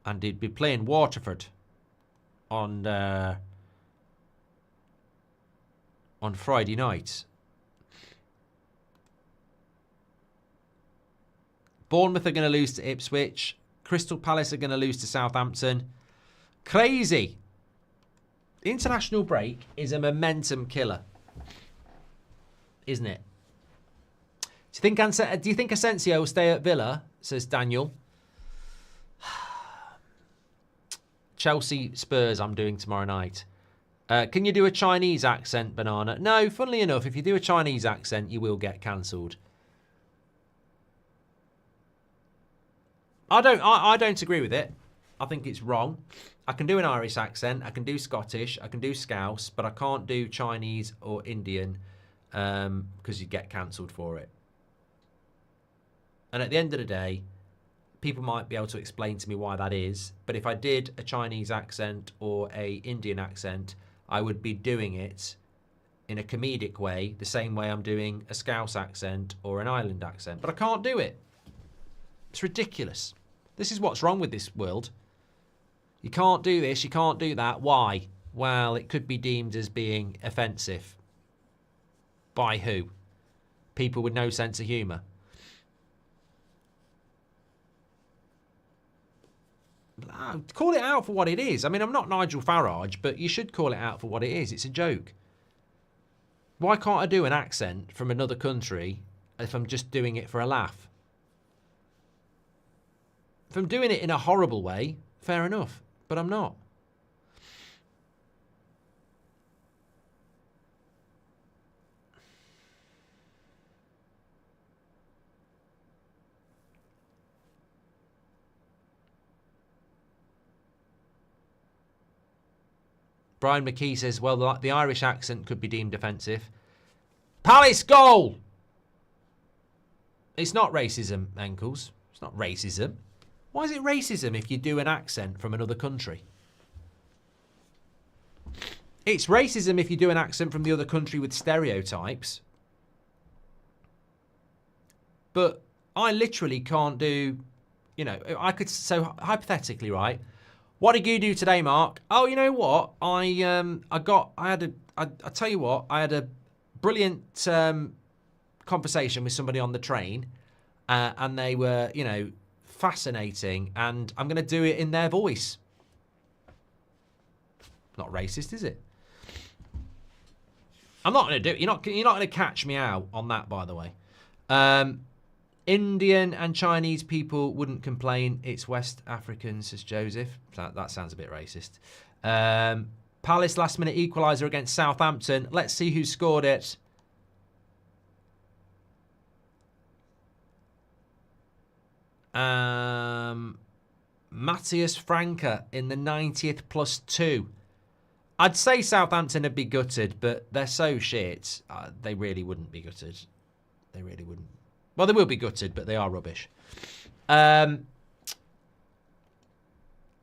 And they'd be playing Waterford on Friday night. Bournemouth are going to lose to Ipswich. Crystal Palace are going to lose to Southampton. Crazy. The international break is a momentum killer, isn't it? Do you think Asensio will stay at Villa? Says Daniel. Chelsea Spurs I'm doing tomorrow night. Can you do a Chinese accent, Banana? No, funnily enough, if you do a Chinese accent, you will get cancelled. I don't agree with it. I think it's wrong. I can do an Irish accent. I can do Scottish. I can do Scouse, but I can't do Chinese or Indian because you get cancelled for it. And at the end of the day, people might be able to explain to me why that is. But if I did a Chinese accent or a Indian accent, I would be doing it in a comedic way, the same way I'm doing a Scouse accent or an Island accent. But I can't do it. It's ridiculous. This is what's wrong with this world. You can't do this, you can't do that. Why? Well, it could be deemed as being offensive. By who? People with no sense of humour. call it out for what it is. I mean, I'm not Nigel Farage, but you should call it out for what it is. It's a joke. Why can't I do an accent from another country if I'm just doing it for a laugh? If I'm doing it in a horrible way, fair enough, but I'm not. Brian McKee says, well, the Irish accent could be deemed offensive. Palace goal! It's not racism, Ankles. It's not racism. Why is it racism if you do an accent from another country? It's racism if you do an accent from the other country with stereotypes. But I literally can't do, I could, so hypothetically, right? What did you do today, Mark? Oh, you know what? I tell you what, I had a brilliant conversation with somebody on the train, and they were, fascinating, and I'm going to do it in their voice. Not racist, is it? I'm not going to do it. You're not going to catch me out on that, by the way. Indian and Chinese people wouldn't complain. It's West Africans, says Joseph. That sounds a bit racist. Palace last-minute equaliser against Southampton. Let's see who scored it. Matthias Franke in the 90th +2. I'd say Southampton would be gutted, but they're so shit. They really wouldn't be gutted. They really wouldn't. Well, they will be gutted, but they are rubbish.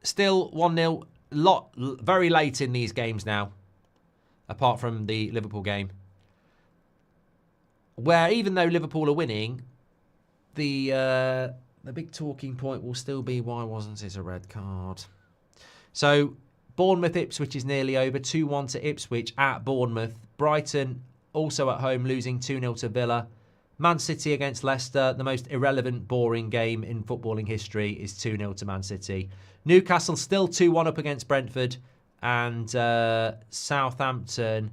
Still 1-0. Very late in these games now, apart from the Liverpool game, where even though Liverpool are winning, the big talking point will still be, why wasn't it a red card? So Bournemouth Ipswich is nearly over. 2-1 to Ipswich at Bournemouth. Brighton also at home losing 2-0 to Villa. Man City against Leicester, the most irrelevant, boring game in footballing history, is 2-0 to Man City. Newcastle still 2-1 up against Brentford. And Southampton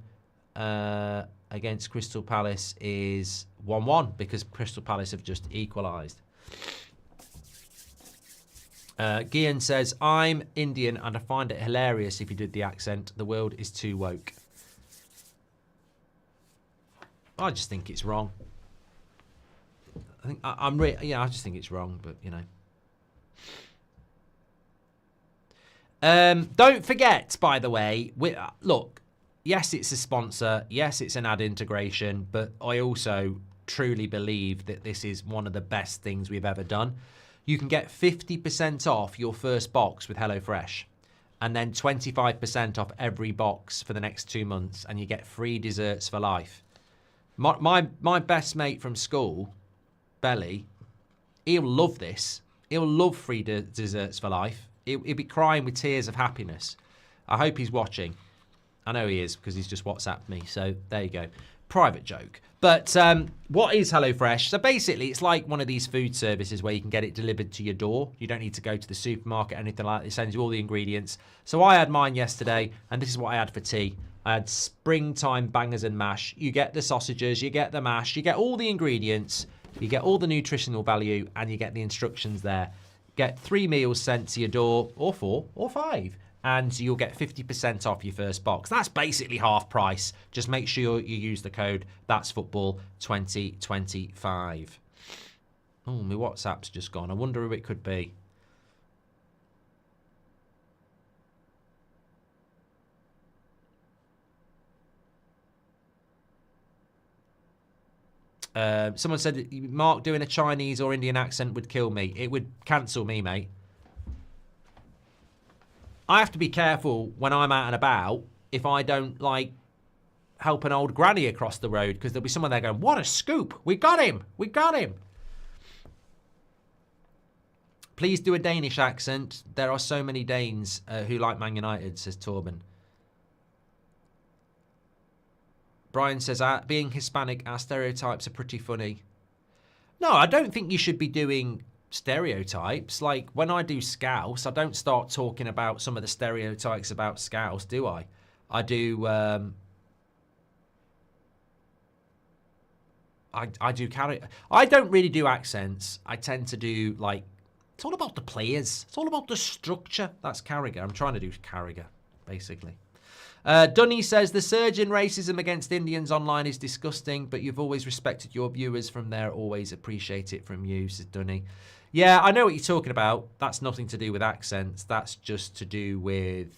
against Crystal Palace is 1-1 because Crystal Palace have just equalised. Gian says, I'm Indian and I find it hilarious if you did the accent. The world is too woke. I just think it's wrong. I just think it's wrong, but don't forget, by the way, look, yes, it's a sponsor, yes, it's an ad integration, but I also truly believe that this is one of the best things we've ever done. You can get 50% off your first box with HelloFresh, and then 25% off every box for the next 2 months, and you get free desserts for life. My best mate from school, Belly, he'll love this. He'll love free desserts for life. He'll be crying with tears of happiness. I hope he's watching. I know he is because he's just WhatsApped me. So there you go. Private joke. But what is HelloFresh? So basically, it's like one of these food services where you can get it delivered to your door. You don't need to go to the supermarket or anything like that. It sends you all the ingredients. So I had mine yesterday, and this is what I had for tea. I had springtime bangers and mash. You get the sausages, you get the mash, you get all the ingredients, you get all the nutritional value, and you get the instructions there. Get 3 meals sent to your door, or 4, or 5, and you'll get 50% off your first box. That's basically half price. Just make sure you use the code That'sFootball2025. Oh, my WhatsApp's just gone. I wonder who it could be. Someone said, Mark, doing a Chinese or Indian accent would kill me. It would cancel me, mate. I have to be careful when I'm out and about if I don't, help an old granny across the road, because there'll be someone there going, what a scoop. We got him. We got him. Please do a Danish accent. There are so many Danes who like Man United, says Torben. Brian says, being Hispanic, our stereotypes are pretty funny. No, I don't think you should be doing stereotypes. Like, when I do Scouse, I don't start talking about some of the stereotypes about Scouse, do I? I do... I do carry... I don't really do accents. I tend to do, like... It's all about the players. It's all about the structure. That's Carragher. I'm trying to do Carragher, basically. Dunny says, the surge in racism against Indians online is disgusting, but you've always respected your viewers from there. Always appreciate it from you, says Dunny. Yeah, I know what you're talking about. That's nothing to do with accents. That's just to do with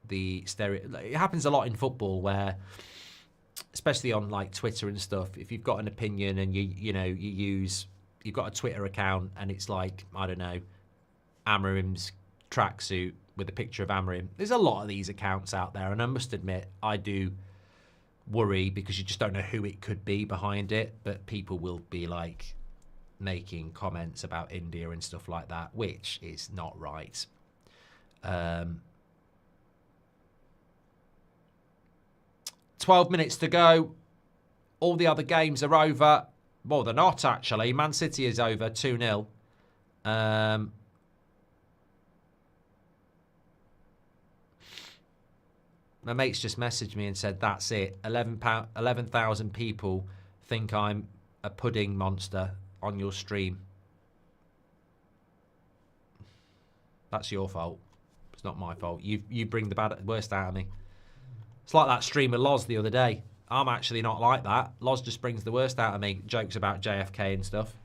the stereo. It happens a lot in football where, especially on like Twitter and stuff, if you've got an opinion and you've got a Twitter account and it's like, I don't know, Amarim's tracksuit with a picture of Amarim. There's a lot of these accounts out there, and I must admit, I do worry because you just don't know who it could be behind it, but people will be like making comments about India and stuff like that, which is not right. 12 minutes to go. All the other games are over. Well, they're not, actually. Man City is over 2-0. My mate's just messaged me and said, that's it. 11,000 people think I'm a pudding monster on your stream. That's your fault. It's not my fault. You bring the worst out of me. It's like that stream of Loz the other day. I'm actually not like that. Loz just brings the worst out of me. Jokes about JFK and stuff.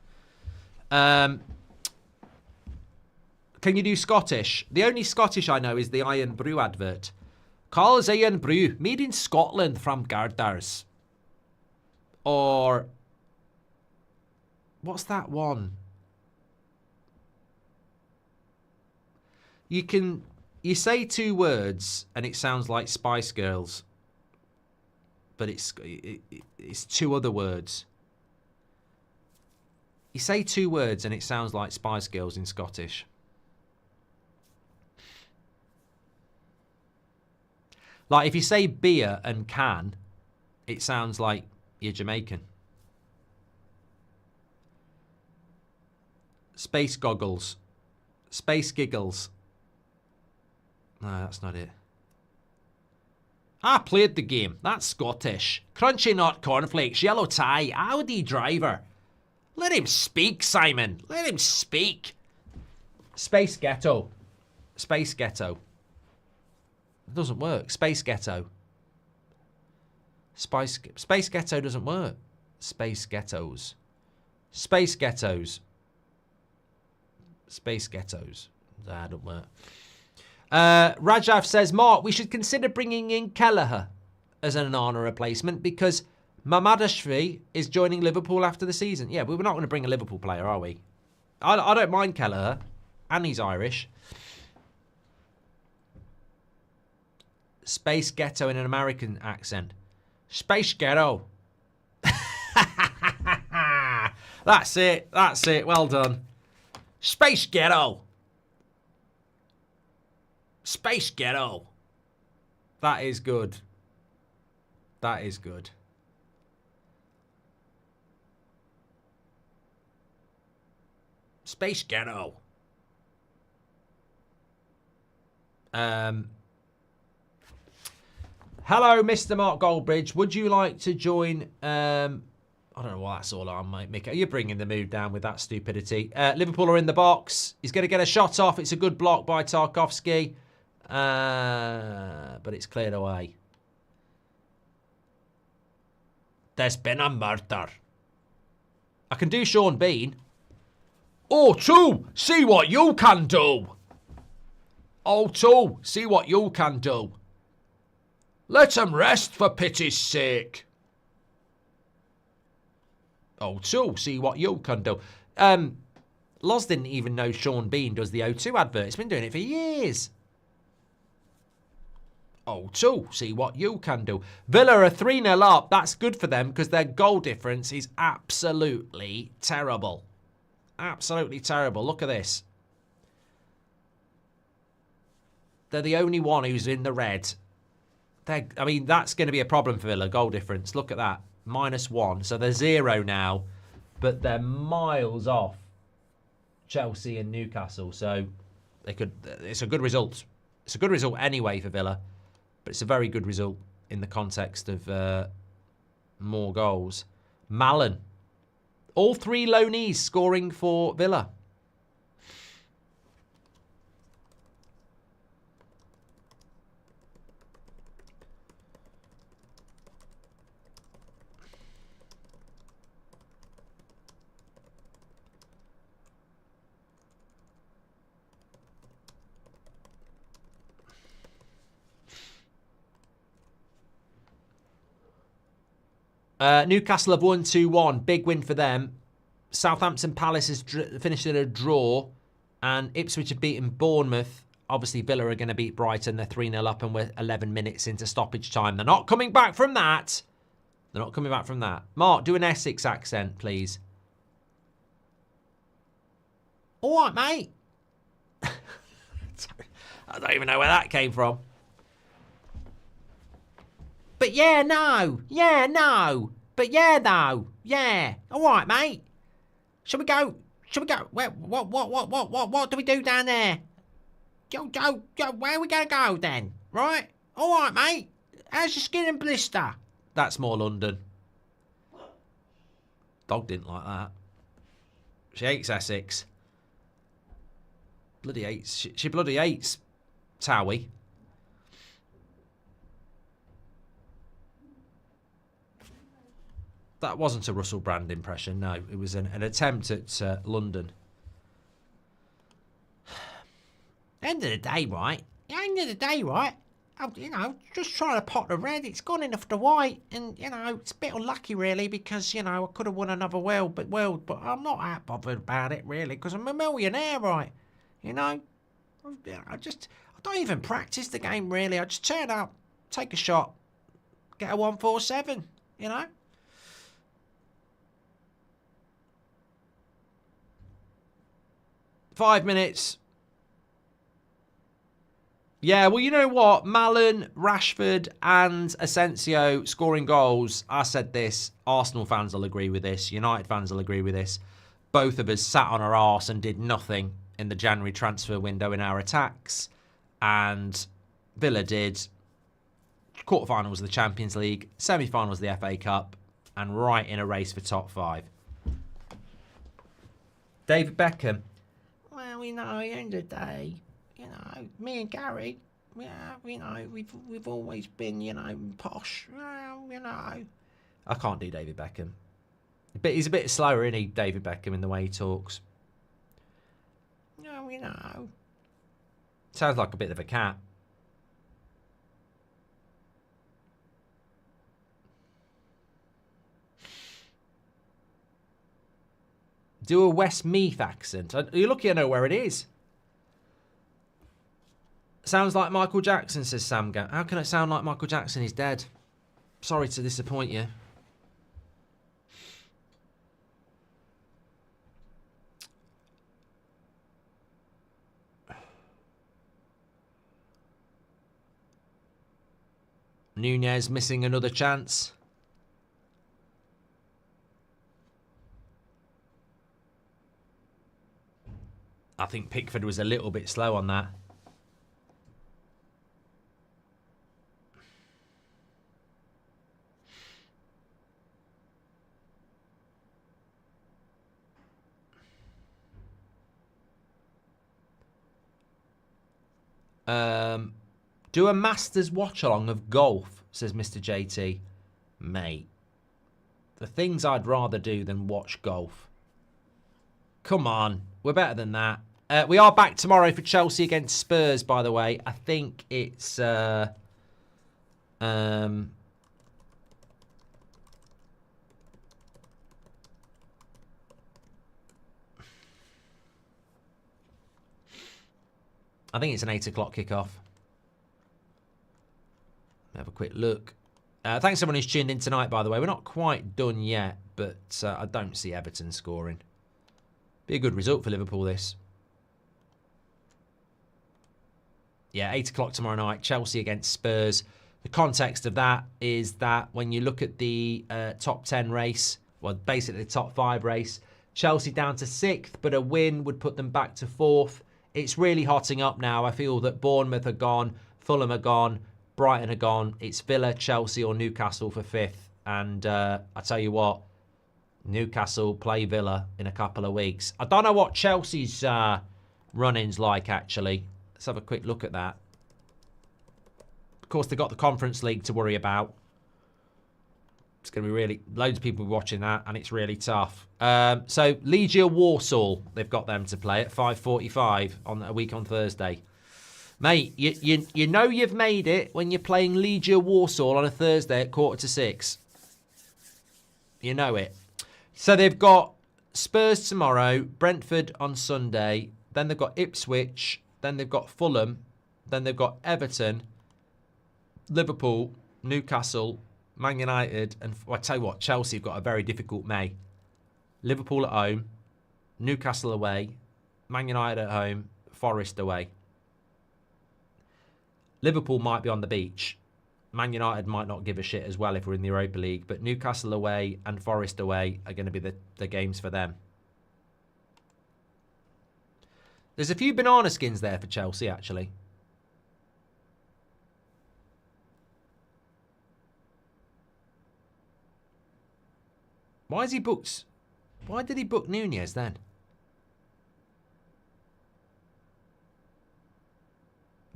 Can you do Scottish? The only Scottish I know is the Iron Brew advert. Carl's Iron Brew, made in Scotland from Gardars. Or, what's that one? You say two words and it sounds like Spice Girls. But it's two other words. You say two words and it sounds like Spice Girls in Scottish. Like, if you say beer and can, it sounds like you're Jamaican. Space goggles. Space giggles. No, that's not it. I played the game. That's Scottish. Crunchy nut cornflakes, yellow tie, Audi driver. Let him speak, Simon. Let him speak. Space ghetto. Space ghetto. It doesn't work. Space ghetto. Space ghetto doesn't work. Space ghettos. Space ghettos. Space ghettos. That don't work. Rajav says, Mark, we should consider bringing in Kelleher as an Onana replacement because Mamadashvi is joining Liverpool after the season. Yeah, we're not going to bring a Liverpool player, are we? I don't mind Kelleher, and he's Irish. Space ghetto in an American accent. Space ghetto. That's it. That's it. Well done. Space ghetto. Space ghetto. That is good. That is good. Space ghetto. Hello, Mr. Mark Goldbridge. Would you like to join... I don't know why that's all on, mate. Mick, you're bringing the mood down with that stupidity. Liverpool are in the box. He's going to get a shot off. It's a good block by Tarkowski. But it's cleared away. There's been a murder. I can do Sean Bean. Oh, two, see what you can do. Oh, two, see what you can do. Let him rest for pity's sake. O2, see what you can do. Loz didn't even know Sean Bean does the O2 advert. He's been doing it for years. O2, see what you can do. Villa are 3-0 up. That's good for them because their goal difference is absolutely terrible. Absolutely terrible. Look at this. They're the only one who's in the red. I mean, that's going to be a problem for Villa, goal difference. Look at that. -1. So they're 0 now, but they're miles off Chelsea and Newcastle. So they could. It's a good result. It's a good result anyway for Villa, but it's a very good result in the context of more goals. Mallon. All 3 loanees scoring for Villa. Newcastle have won 2-1. Big win for them. Southampton Palace has finished in a draw. And Ipswich have beaten Bournemouth. Obviously, Villa are going to beat Brighton. They're 3-0 up and we're 11 minutes into stoppage time. They're not coming back from that. They're not coming back from that. Mark, do an Essex accent, please. All right, mate. I don't even know where that came from. But yeah, no. Yeah, no. But yeah, though. Yeah. All right, mate. Shall we go? Shall we go? What do we do down there? Yo, where are we going to go then? Right? All right, mate. How's your skin and blister? That's more London. Dog didn't like that. She hates Essex. Bloody hates. She bloody hates Towie. That wasn't a Russell Brand impression, no. It was an attempt at London. End of the day, right? Just trying to pot the red. It's gone enough the white. And, it's a bit unlucky, really, because, I could have won another world, but I'm not that bothered about it, really, because I'm a millionaire, right? I don't even practice the game, really. I just turn up, take a shot, get a 147, 5 minutes. Yeah, well, you know what? Mallon, Rashford and Asensio scoring goals. I said this. Arsenal fans will agree with this. United fans will agree with this. Both of us sat on our arse and did nothing in the January transfer window in our attacks. And Villa did. Quarterfinals of the Champions League. Semi-finals of the FA Cup. And right in a race for top 5. David Beckham. Well, at the end of the day, me and Gary, we've always been, posh. I can't do David Beckham. But he's a bit slower, isn't he, David Beckham, in the way he talks? Sounds like a bit of a cat. Do a Westmeath accent. Are you lucky I know where it is? Sounds like Michael Jackson, says Sam. How can it sound like Michael Jackson? He's dead. Sorry to disappoint you. Nunez missing another chance. I think Pickford was a little bit slow on that. Do a Masters watch-along of golf, says Mr. JT. Mate, the things I'd rather do than watch golf. Come on, we're better than that. We are back tomorrow for Chelsea against Spurs, by the way. I think it's... I think it's an 8 o'clock kickoff. Have a quick look. Thanks everyone who's tuned in tonight, by the way. We're not quite done yet, but I don't see Everton scoring. Be a good result for Liverpool, this. Yeah, 8 o'clock tomorrow night. Chelsea against Spurs. The context of that is that when you look at the top 10 race, well, basically the top 5 race, Chelsea down to 6th, but a win would put them back to 4th. It's really hotting up now. I feel that Bournemouth are gone, Fulham are gone, Brighton are gone. It's Villa, Chelsea or Newcastle for 5th. And I tell you what, Newcastle play Villa in a couple of weeks. I don't know what Chelsea's run-in's like, actually. Let's have a quick look at that. Of course, they've got the Conference League to worry about. It's going to be really... Loads of people watching that, and it's really tough. So, Legia Warsaw, they've got them to play at 5:45 on a week on Thursday. Mate, you know you've made it when you're playing Legia Warsaw on a Thursday at 5:45. You know it. So they've got Spurs tomorrow, Brentford on Sunday, then they've got Ipswich, then they've got Fulham, then they've got Everton, Liverpool, Newcastle, Man United, and I tell you what, Chelsea have got a very difficult May. Liverpool at home, Newcastle away, Man United at home, Forest away. Liverpool might be on the beach. Man United might not give a shit as well if we're in the Europa League, but Newcastle away and Forest away are going to be the games for them. There's a few banana skins there for Chelsea, actually. Why has he booked... Why did he book Nunez then?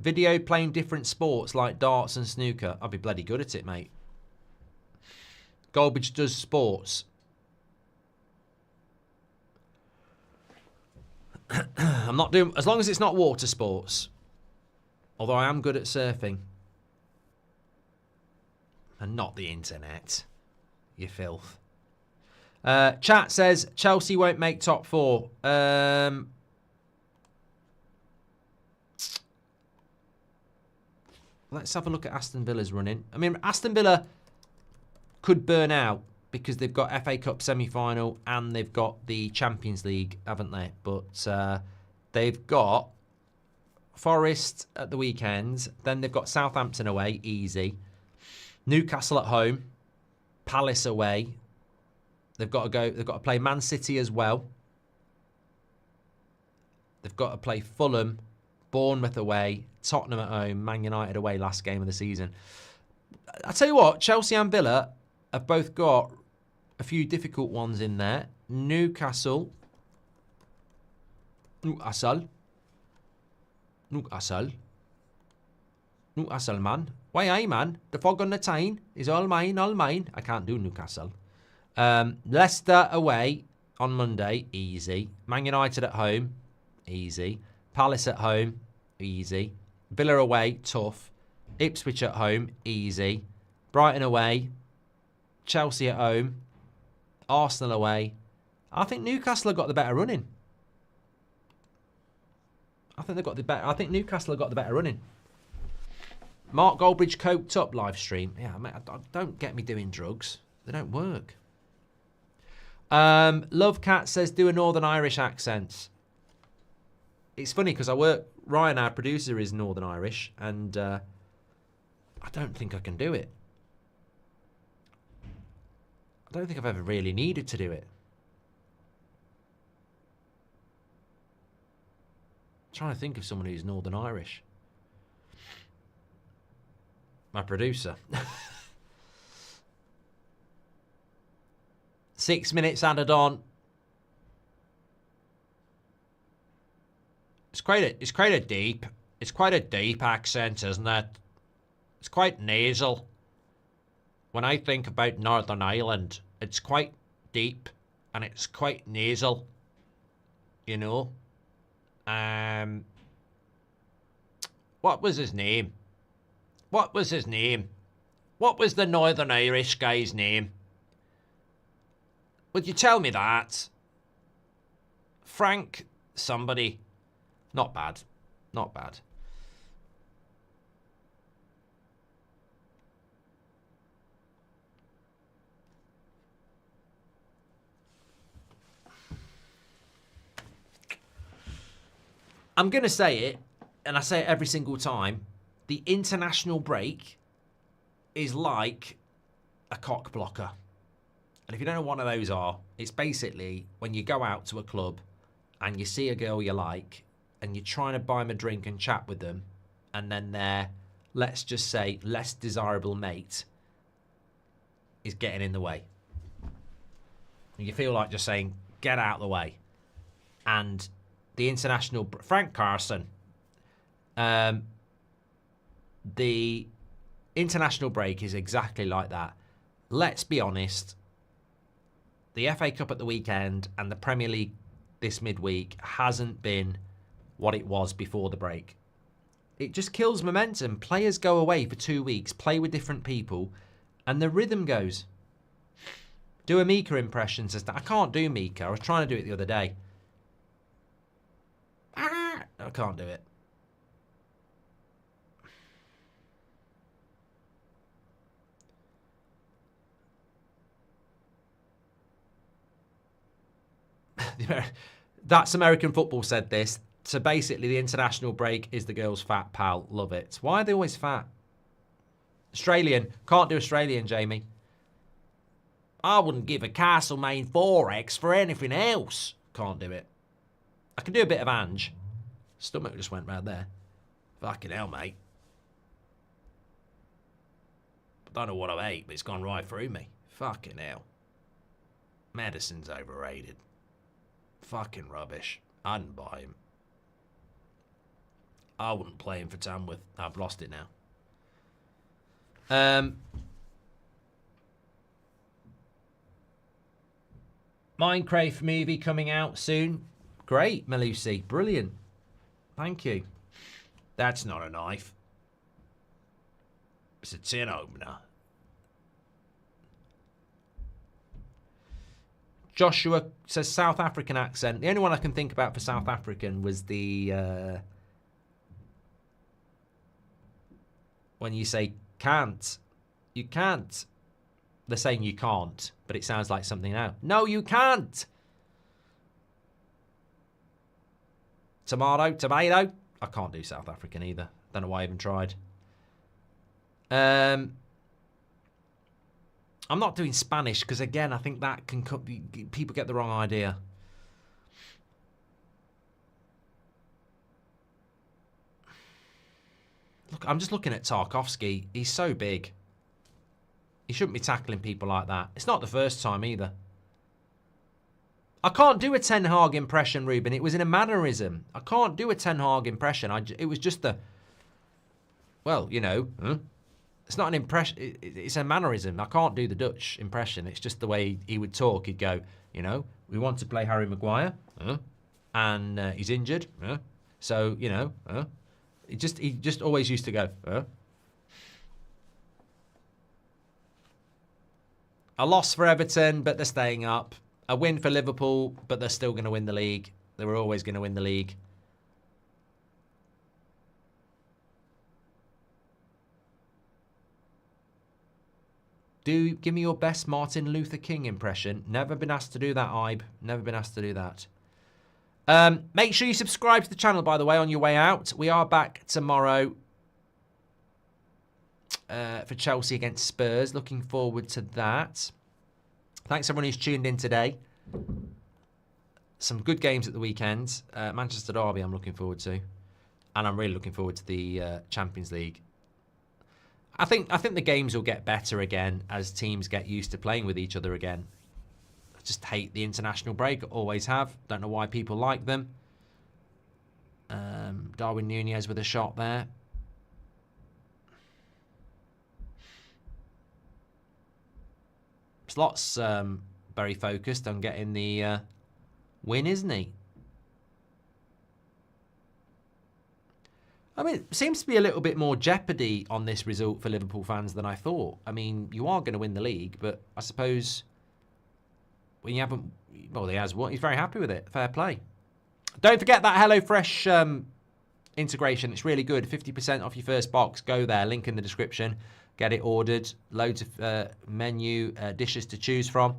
Video playing different sports like darts and snooker. I'd be bloody good at it, mate. Goldbridge does sports. I'm not doing... As long as it's not water sports. Although I am good at surfing. And not the internet. You filth. Chat says Chelsea won't make top 4. Let's have a look at Aston Villa's running. I mean, Aston Villa could burn out because they've got FA Cup semi-final and they've got the Champions League, haven't they? But they've got Forest at the weekend. Then they've got Southampton away, easy. Newcastle at home. Palace away. They've got to play Man City as well. They've got to play Fulham, Bournemouth away, Tottenham at home, Man United away last game of the season. I tell you what, Chelsea and Villa have both got a few difficult ones in there. Newcastle. Newcastle, man. Why, aye, man? The fog on the tyne is all mine, all mine. I can't do Newcastle. Leicester away on Monday, easy. Man United at home, easy. Palace at home, easy. Villa away, tough. Ipswich at home, easy. Brighton away. Chelsea at home. Arsenal away. I think Newcastle have got the better running. I think Newcastle have got the better running. Mark Goldbridge coked up live stream. Yeah, mate, don't get me doing drugs. They don't work. Love Cat says do a Northern Irish accent. It's funny because Ryan, our producer, is Northern Irish, and I don't think I can do it. I don't think I've ever really needed to do it. I'm trying to think of someone who's Northern Irish. My producer. 6 minutes added on. It's quite a deep accent, isn't it? It's quite nasal. When I think about Northern Ireland, it's quite deep and it's quite nasal. You know? What was his name? What was the Northern Irish guy's name? Would you tell me that? Frank somebody. Not bad. Not bad. I'm going to say it, and I say it every single time. The international break is like a cock blocker. And if you don't know what one of those are, It's basically when you go out to a club and you see a girl you like and you're trying to buy them a drink and chat with them, and then their, let's just say, less desirable mate is getting in the way. And you feel like just saying, get out of the way. And the international... Frank Carson. The international break is exactly like that. Let's be honest. The FA Cup at the weekend and the Premier League this midweek hasn't been what it was before the break. It just kills momentum. Players go away for 2 weeks, play with different people, and the rhythm goes. Do a Mika impression. I can't do Mika. I was trying to do it the other day. I can't do it. That's American Football said this. So basically the international break is the girl's fat pal. Love it. Why are they always fat? Australian. Can't do Australian, Jamie. I wouldn't give a Castlemaine 4X for anything else. Can't do it. I can do a bit of Ange. Stomach just went round there. Fucking hell, mate. I don't know what I ate, but it's gone right through me. Fucking hell. Medicine's overrated. Fucking rubbish. I didn't buy him. I wouldn't play him for Tamworth. I've lost it now. Minecraft movie coming out soon. Great, Malusi. Brilliant. Thank you. That's not a knife. It's a tin opener. Joshua says South African accent. The only one I can think about for South African was the... when you say can't. You can't. They're saying you can't, but it sounds like something else. No, you can't. Tomato, tomato. I can't do South African either. Don't know why I even tried. I'm not doing Spanish because, again, I think that can people get the wrong idea. Look, I'm just looking at Tarkovsky. He's so big. He shouldn't be tackling people like that. It's not the first time either. I can't do a Ten Hag impression, Ruben. It was in a mannerism. I can't do a Ten Hag impression. It was just the... Well, you know... It's not an impression. It's a mannerism. I can't do the Dutch impression. It's just the way he would talk. He'd go, you know, we want to play Harry Maguire, and he's injured, so you know, he just always used to go. A loss for Everton, but they're staying up. A win for Liverpool, but they're still going to win the league. They were always going to win the league. Do give me your best Martin Luther King impression. Never been asked to do that, Ibe. Never been asked to do that. Make sure you subscribe to the channel, by the way, on your way out. We are back tomorrow for Chelsea against Spurs. Looking forward to that. Thanks, everyone who's tuned in today. Some good games at the weekend. Manchester Derby I'm looking forward to. And I'm really looking forward to the Champions League. I think the games will get better again as teams get used to playing with each other again. I just hate the international break. Always have. Don't know why people like them. Darwin Nunez with a shot there. Slot's very focused on getting the win, isn't he? I mean, it seems to be a little bit more jeopardy on this result for Liverpool fans than I thought. I mean, you are going to win the league, but I suppose when you haven't... Well, he has won. He's very happy with it. Fair play. Don't forget that HelloFresh integration. It's really good. 50% off your first box. Go there. Link in the description. Get it ordered. Loads of menu dishes to choose from.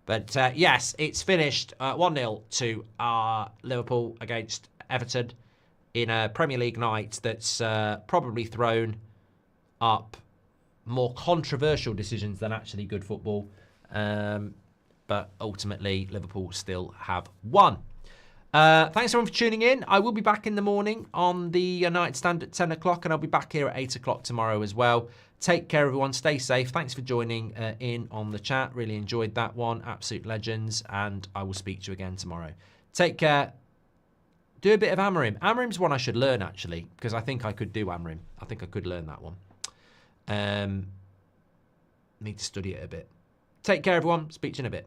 But, yes, it's finished 1-0 to Liverpool against Everton in a Premier League night that's probably thrown up more controversial decisions than actually good football. But but ultimately Liverpool still have won. Thanks everyone for tuning in. I will be back in the morning on the night stand at 10 o'clock, and I'll be back here at 8 o'clock tomorrow as well. Take care, everyone. Stay safe. Thanks for joining in on the chat. Really enjoyed that one. Absolute legends. And I will speak to you again tomorrow. Take care. Do a bit of Amarim. Amarim's one I should learn, actually, because I think I could do Amarim. I think I could learn that one. Need to study it a bit. Take care, everyone. Speak to you in a bit.